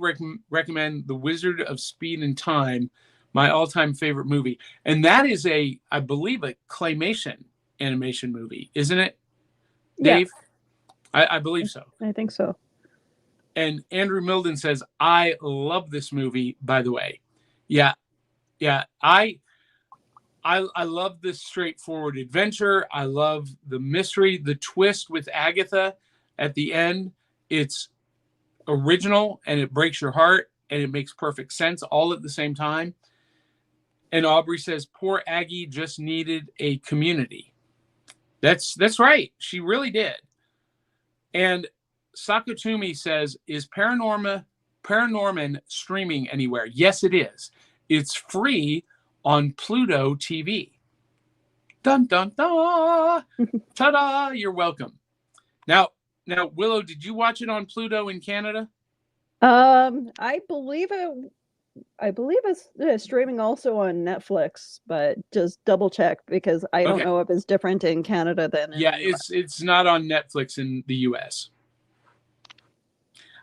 recommend The Wizard of Speed and Time, my all-time favorite movie. And that is I believe, a claymation animation movie, isn't it, Dave? Yeah. I believe so. I think so. And Andrew Milden says, I love this movie, by the way. Yeah. I love this straightforward adventure. I love the mystery, the twist with Agatha at the end. It's original and it breaks your heart and it makes perfect sense all at the same time. And Aubrey says, poor Aggie just needed a community. That's right. She really did. And Sakatumi says, is Paranorman streaming anywhere? Yes, it is. It's free on Pluto TV. Dun, dun, dun. Ta-da, you're welcome. Now, Willow, did you watch it on Pluto in Canada? I believe it's streaming also on Netflix, but just double check because I don't know if it's different in Canada than in the US. It's not on Netflix in the US.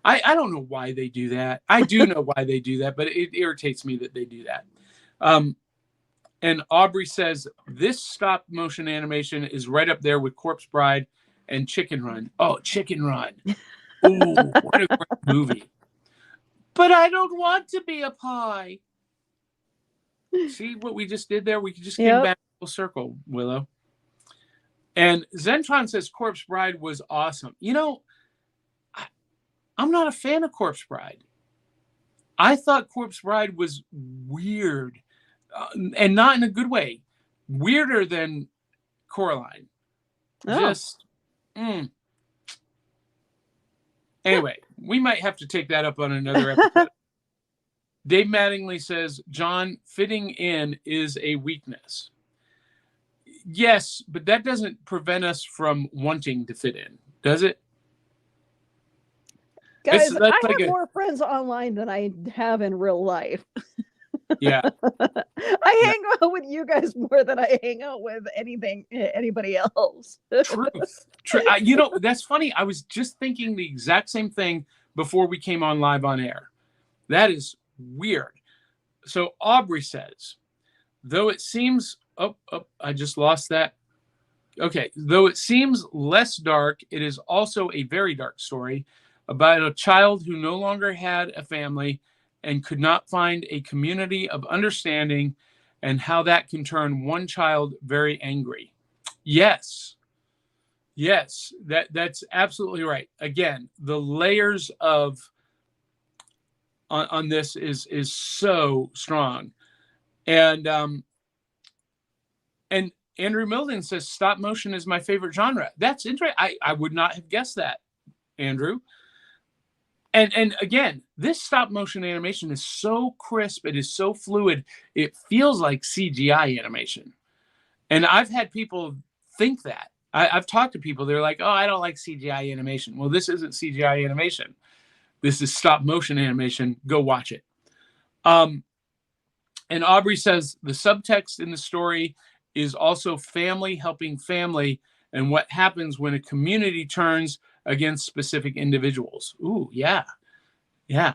I don't know why they do that. I do know why they do that, but it irritates me that they do that. And Aubrey says, this stop motion animation is right up there with Corpse Bride and Chicken Run. Oh, Chicken Run. Ooh, what a great movie. But I don't want to be a pie. See what we just did there? We just came back full circle, Willow. And Zentron says Corpse Bride was awesome. I'm not a fan of Corpse Bride. I thought Corpse Bride was weird. And not in a good way. Weirder than Coraline. Just, Anyway, we might have to take that up on another episode. Dave Mattingly says, John, fitting in is a weakness. Yes, but that doesn't prevent us from wanting to fit in, does it? Guys, I have more friends online than I have in real life. Yeah. I hang out with you guys more than I hang out with anybody else. Truth. That's funny. I was just thinking the exact same thing before we came on live on air. That is weird. So Aubrey says, though it seems, I just lost that. Okay. Though it seems less dark, it is also a very dark story about a child who no longer had a family and could not find a community of understanding, and how that can turn one child very angry. Yes, that's absolutely right. Again, the layers of on this is so strong, and Andrew Milden says stop motion is my favorite genre. That's interesting. I would not have guessed that, Andrew. And again, this stop motion animation is so crisp. It is so fluid. It feels like CGI animation. And I've had people think that. I've talked to people. They're like, oh, I don't like CGI animation. Well, this isn't CGI animation. This is stop motion animation. Go watch it. And Aubrey says the subtext in the story is also family helping family and what happens when a community turns against specific individuals. Ooh, yeah. Yeah.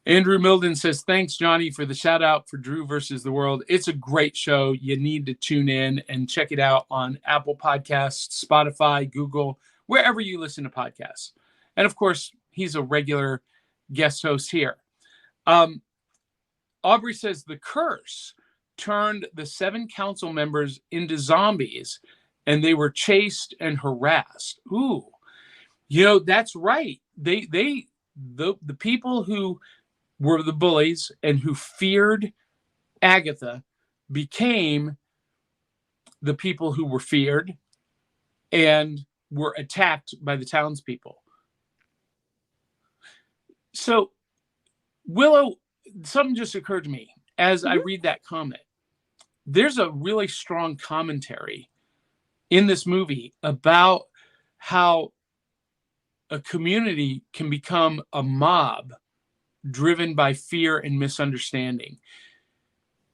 Andrew Milden says, thanks, Johnny, for the shout out for Drew versus the World. It's a great show. You need to tune in and check it out on Apple Podcasts, Spotify, Google, wherever you listen to podcasts. And of course, he's a regular guest host here. Aubrey says the curse turned the 7 council members into zombies and they were chased and harassed. Ooh, that's right. The people who were the bullies and who feared Agatha became the people who were feared and were attacked by the townspeople. So, Willow, something just occurred to me as I read that comment. There's a really strong commentary in this movie about how a community can become a mob driven by fear and misunderstanding.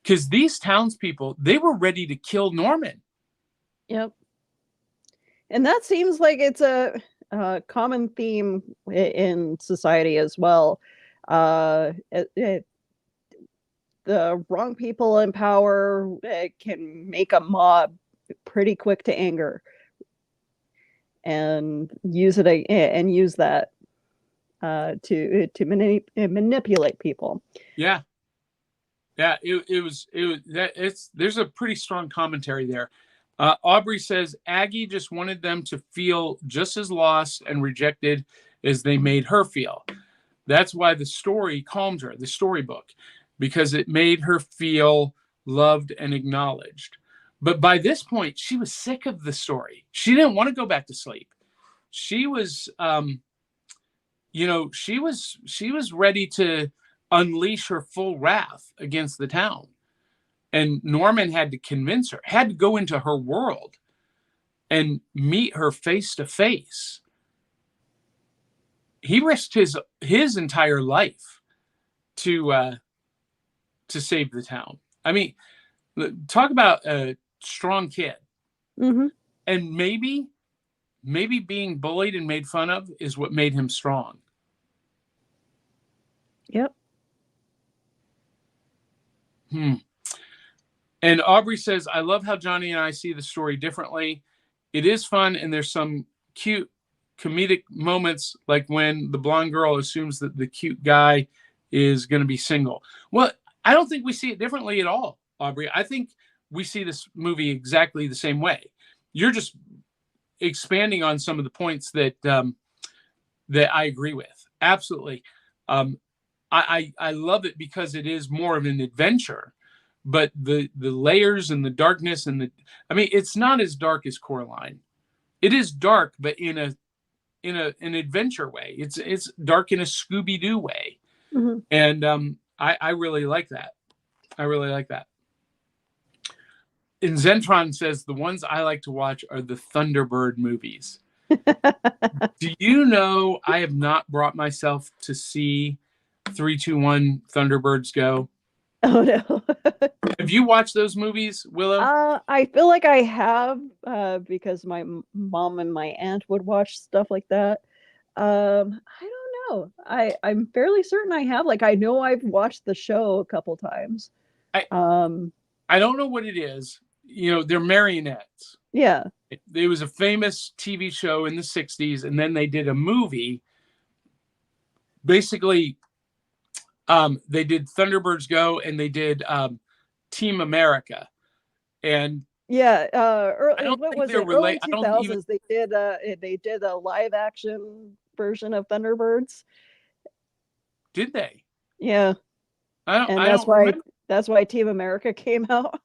Because these townspeople, they were ready to kill Norman. Yep. And that seems like it's a common theme in society as well. The wrong people in power can make a mob pretty quick to anger and use that to manipulate people. Yeah. There's a pretty strong commentary there. Aubrey says Aggie just wanted them to feel just as lost and rejected as they made her feel. That's why the story calmed her, the storybook, because it made her feel loved and acknowledged. But by this point, she was sick of the story. She didn't want to go back to sleep. She was, she was ready to unleash her full wrath against the town. And Norman had to convince her, had to go into her world and meet her face to face. He risked his entire life to save the town. I mean, talk about a strong kid. Mm-hmm. And maybe being bullied and made fun of is what made him strong. Yep. And Aubrey says, I love how Johnny and I see the story differently. It is fun, and there's some cute comedic moments, like when the blonde girl assumes that the cute guy is going to be single. Well, I don't think we see it differently at all, Aubrey. I think we see this movie exactly the same way. You're just expanding on some of the points that I agree with. Absolutely. I love it because it is more of an adventure, but the layers and the darkness and it's not as dark as Coraline. It is dark, but in an adventure way. It's dark in a Scooby-Doo way. Mm-hmm. And I really like that. I really like that. And Zentron says the ones I like to watch are the Thunderbird movies. Do you know I have not brought myself to see 3, 2, 1 Thunderbirds Go? Oh no. Have you watched those movies, Willow? I feel like I have because my mom and my aunt would watch stuff like that. I don't know. I'm fairly certain I have. Like, I know I've watched the show a couple times. I don't know what it is. They're marionettes. Yeah. It was a famous TV show in the 60s, and then they did a movie. Basically, they did Thunderbirds Go, and they did Team America. And yeah, early 2000s they did a live action version of Thunderbirds. Did they? Yeah. That's why Team America came out.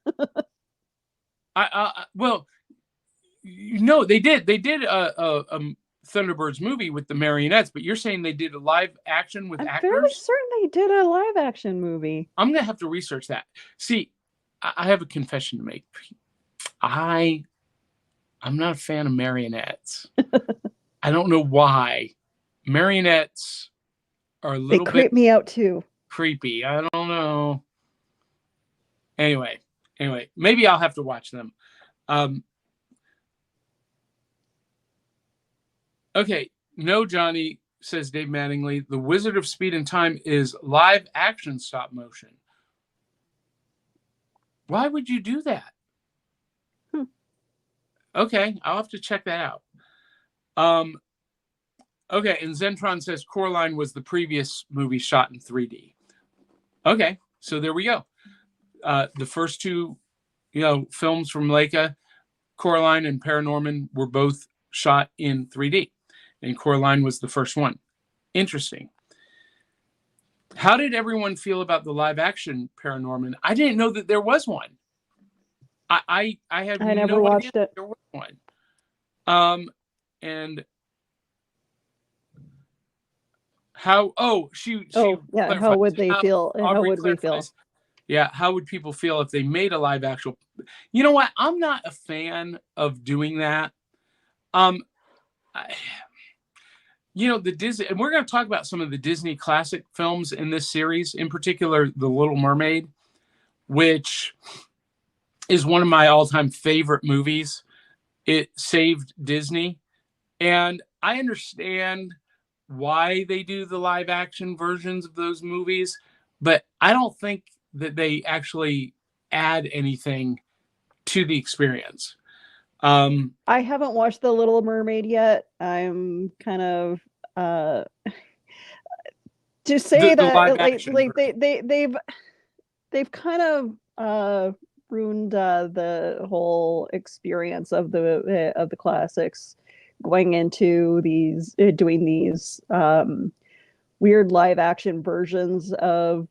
They did. They did a Thunderbirds movie with the marionettes, but you're saying they did a live action with actors? I'm fairly certain they did a live action movie. I'm gonna have to research that. See, I have a confession to make. I'm not a fan of marionettes. I don't know why. Marionettes are a little bit. They creep me out too. Creepy. I don't know. Anyway, maybe I'll have to watch them. Okay, no, Johnny, says Dave Mattingly. The Wizard of Speed and Time is live action stop motion. Why would you do that? Okay, I'll have to check that out. Okay, and Zentron says Coraline was the previous movie shot in 3D. Okay, so there we go. The first two, films from Leica, Coraline and Paranorman, were both shot in 3D, and Coraline was the first one. Interesting. How did everyone feel about the live action Paranorman? I didn't know that there was one. I never watched it. There was one. And how? Oh, yeah. How would they feel? How would we feel? Yeah, how would people feel if they made a live action? You know what? I'm not a fan of doing that. The Disney, and we're going to talk about some of the Disney classic films in this series, in particular, The Little Mermaid, which is one of my all-time favorite movies. It saved Disney, and I understand why they do the live action versions of those movies, but I don't think that they actually add anything to the experience. I haven't watched The Little Mermaid yet. I'm kind of to say that they've kind of ruined the whole experience of the classics, going into doing these weird live action versions of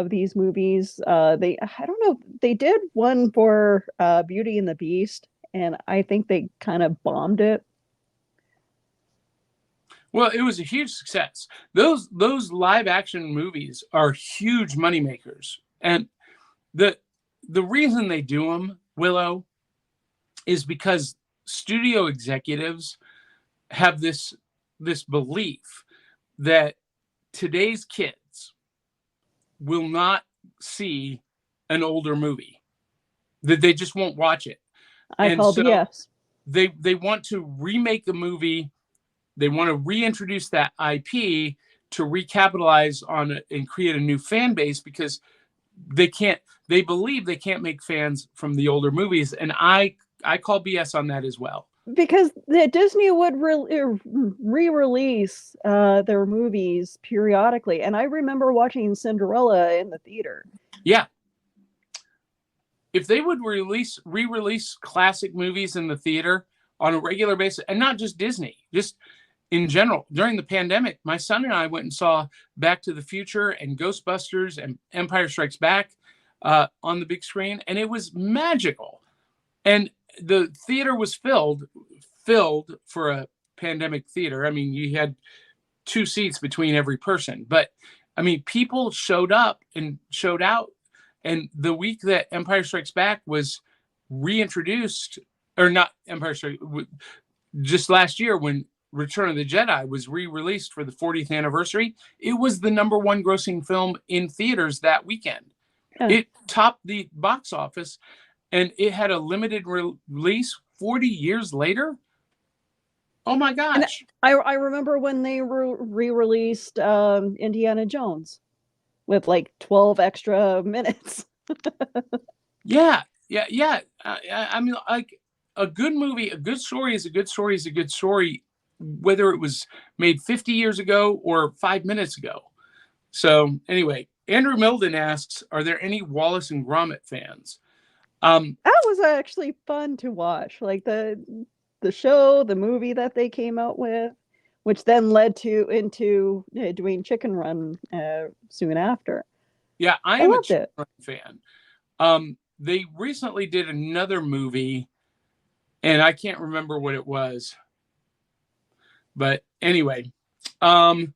these movies. I don't know, they did one for Beauty and the Beast, and I think they kind of bombed it. Well, it was a huge success. Those live action movies are huge moneymakers. And the reason they do them, Willow, is because studio executives have this belief that today's kids will not see an older movie, that they just won't watch it. I call BS. They want to remake the movie. They want to reintroduce that IP to recapitalize on it and create a new fan base, because they believe they can't make fans from the older movies. And I call BS on that as well. Because Disney would re-release their movies periodically. And I remember watching Cinderella in the theater. Yeah. If they would re-release classic movies in the theater on a regular basis, and not just Disney, just in general, during the pandemic, my son and I went and saw Back to the Future and Ghostbusters and Empire Strikes Back on the big screen, and it was magical. And the theater was filled for a pandemic theater. I mean, you had 2 seats between every person, but I mean, people showed up and showed out. And the week that Empire Strikes Back was reintroduced, or not Empire Strikes, just last year when Return of the Jedi was re-released for the 40th anniversary, it was the #1 grossing film in theaters that weekend. Yeah. It topped the box office, and it had a limited release 40 years later. Oh my gosh. And I remember when they re-released Indiana Jones with like 12 extra minutes. Yeah. I mean, like, a good movie, a good story is a good story is a good story, whether it was made 50 years ago or 5 minutes ago. So anyway, Andrew Milden asks, are there any Wallace and Gromit fans? That was actually fun to watch. Like the show, the movie that they came out with, which then led into doing Chicken Run soon after. Yeah, I am a Chicken Run fan. They recently did another movie, and I can't remember what it was. But anyway, and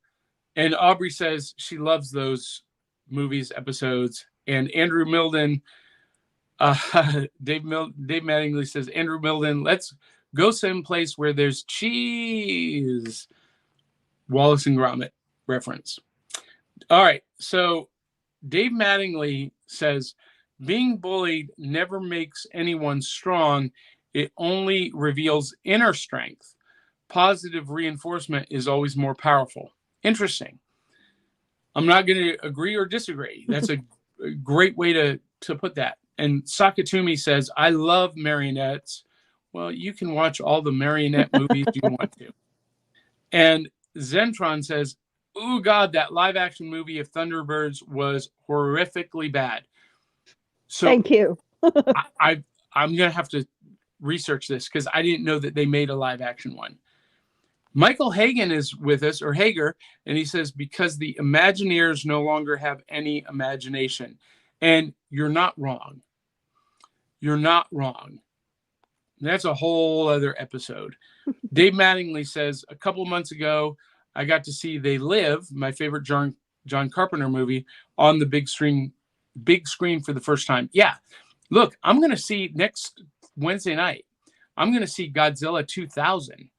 Aubrey says she loves those movies episodes. And Andrew Milden, Dave Mattingly says, Andrew Milden, let's go someplace where there's cheese. Wallace and Gromit reference. All right, so Dave Mattingly says, Being bullied never makes anyone strong. It only reveals inner strength. Positive reinforcement is always more powerful. Interesting. I'm not going to agree or disagree. That's a great way to put that. And Sakatumi says, I love marionettes. Well, you can watch all the marionette movies you want to. And Zentron says, oh, God, that live action movie of Thunderbirds was horrifically bad. So Thank you. I'm going to have to research this because I didn't know that they made a live action one. Michael Hagan is with us, or Hager, and he says, because the Imagineers no longer have any imagination. And you're not wrong. You're not wrong. That's a whole other episode. Dave Mattingly says, a couple months ago, I got to see They Live, my favorite John Carpenter movie, on the big screen for the first time. Yeah. Look, I'm going to see next Wednesday night, I'm going to see Godzilla 2000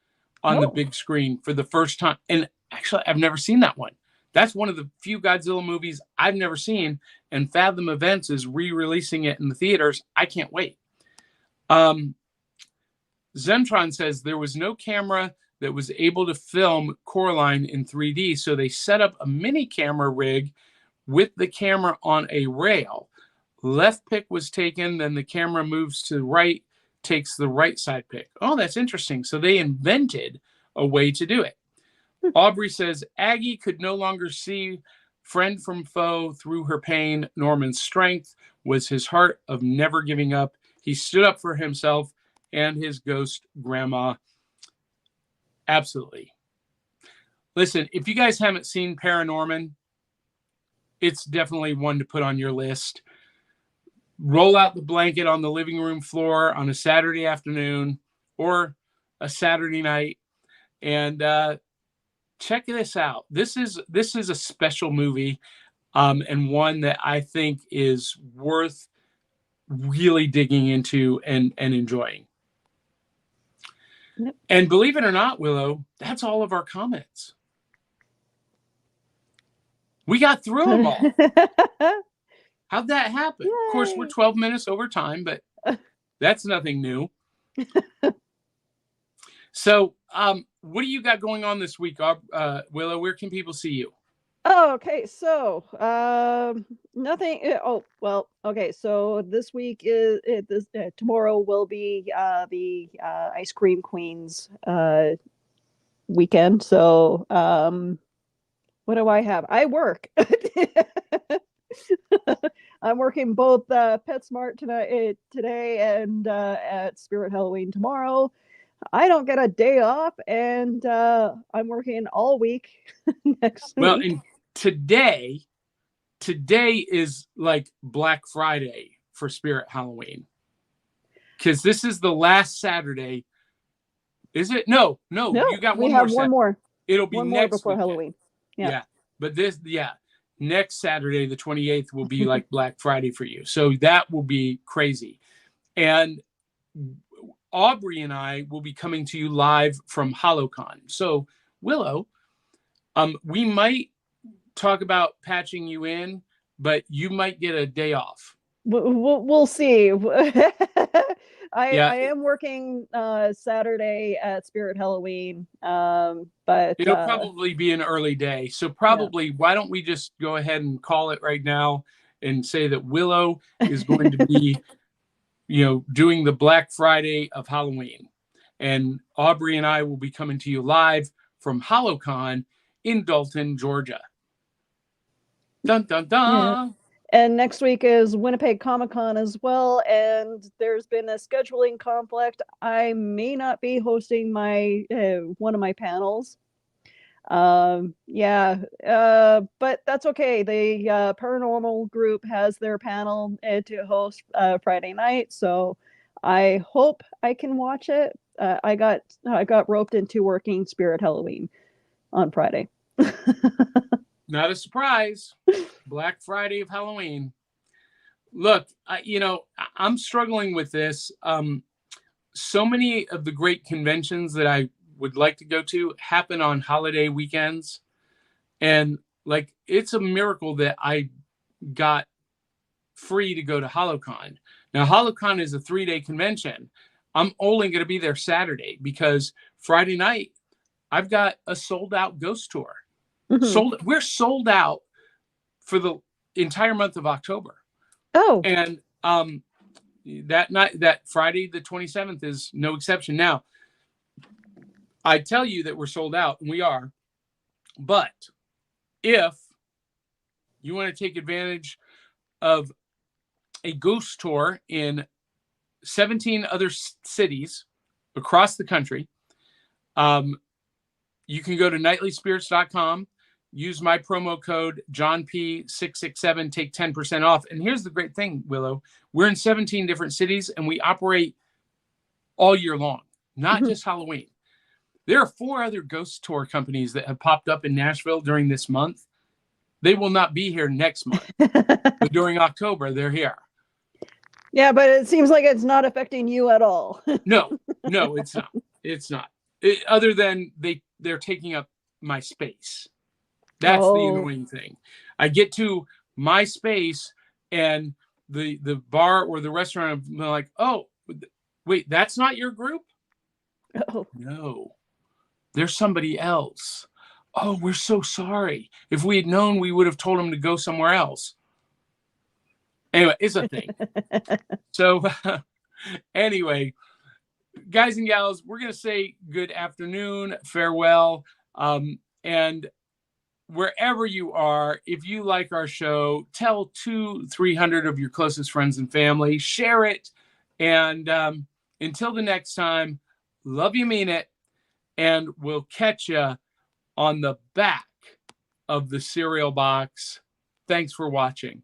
on the big screen for the first time. And actually, I've never seen that one. That's one of the few Godzilla movies I've never seen. And Fathom Events is re-releasing it in the theaters. I can't wait. Zentron says there was no camera that was able to film Coraline in 3D. So they set up a mini camera rig with the camera on a rail. Left pick was taken, then the camera moves to the right, takes the right side pick. Oh, that's interesting. So they invented a way to do it. Aubrey says, Aggie could no longer see friend from foe through her pain. Norman's strength was his heart of never giving up. He stood up for himself and his ghost grandma. Absolutely. Listen, if you guys haven't seen Paranorman, it's definitely one to put on your list. Roll out the blanket on the living room floor on a Saturday afternoon or a Saturday night and check this out. This is a special movie and one that I think is worth really digging into and enjoying. Yep. And believe it or not, Willow, that's all of our comments. We got through them all. How'd that happen? Yay. Of course, we're 12 minutes over time, but that's nothing new. So, what do you got going on this week, Willow? Where can people see you? Oh, okay. So, nothing. Okay. So this week is tomorrow will be the Ice Cream Queens weekend. So, what do I have? I work. I'm working both PetSmart today and at Spirit Halloween tomorrow. I don't get a day off, and I'm working all week next week. Well, and today is like Black Friday for Spirit Halloween, because this is the last Saturday. Is it? No, you got one more. We have one more. It'll be one next more before weekend. Halloween. Yeah. But next Saturday, the 28th, will be like Black Friday for you. So that will be crazy. And Aubrey and I will be coming to you live from HoloCon. So, Willow, we might talk about patching you in, but you might get a day off. We'll see. I am working Saturday at Spirit Halloween, but it'll probably be an early day. So probably, why don't we just go ahead and call it right now and say that Willow is going to be, doing the Black Friday of Halloween, and Aubrey and I will be coming to you live from HoloCon in Dalton, Georgia. Dun dun dun. Yeah. And next week is Winnipeg Comic-Con as well, and there's been a scheduling conflict. I may not be hosting my one of my panels. But that's okay. The paranormal group has their panel to host Friday night, so I hope I can watch it. I got roped into working Spirit Halloween on Friday. Not a surprise. Black Friday of Halloween. Look, I'm struggling with this. So many of the great conventions that I would like to go to happen on holiday weekends. And it's a miracle that I got free to go to HoloCon. Now, HoloCon is a 3-day convention. I'm only going to be there Saturday because Friday night, I've got a sold-out ghost tour. We're sold out for the entire month of October. Oh. And that night, that Friday, the 27th, is no exception. Now, I tell you that we're sold out, and we are. But if you want to take advantage of a ghost tour in 17 other cities across the country, you can go to nightlyspirits.com, use my promo code JohnP667, take 10% off. And here's the great thing, Willow. We're in 17 different cities, and we operate all year long, not just Halloween. There are 4 other ghost tour companies that have popped up in Nashville during this month. They will not be here next month, but during October, they're here. Yeah, but it seems like it's not affecting you at all. No, it's not. It's not. Other than they're taking up my space. That's the annoying thing. I get to my space and the bar or the restaurant, I'm like, oh, wait, that's not your group? Oh. No, there's somebody else. Oh, we're so sorry. If we had known, we would have told them to go somewhere else. Anyway, it's a thing. So anyway, guys and gals, we're going to say good afternoon, farewell. And wherever you are, if you like our show, tell 200-300 of your closest friends and family, share it. And until the next time, love you, mean it. And we'll catch you on the back of the cereal box. Thanks for watching.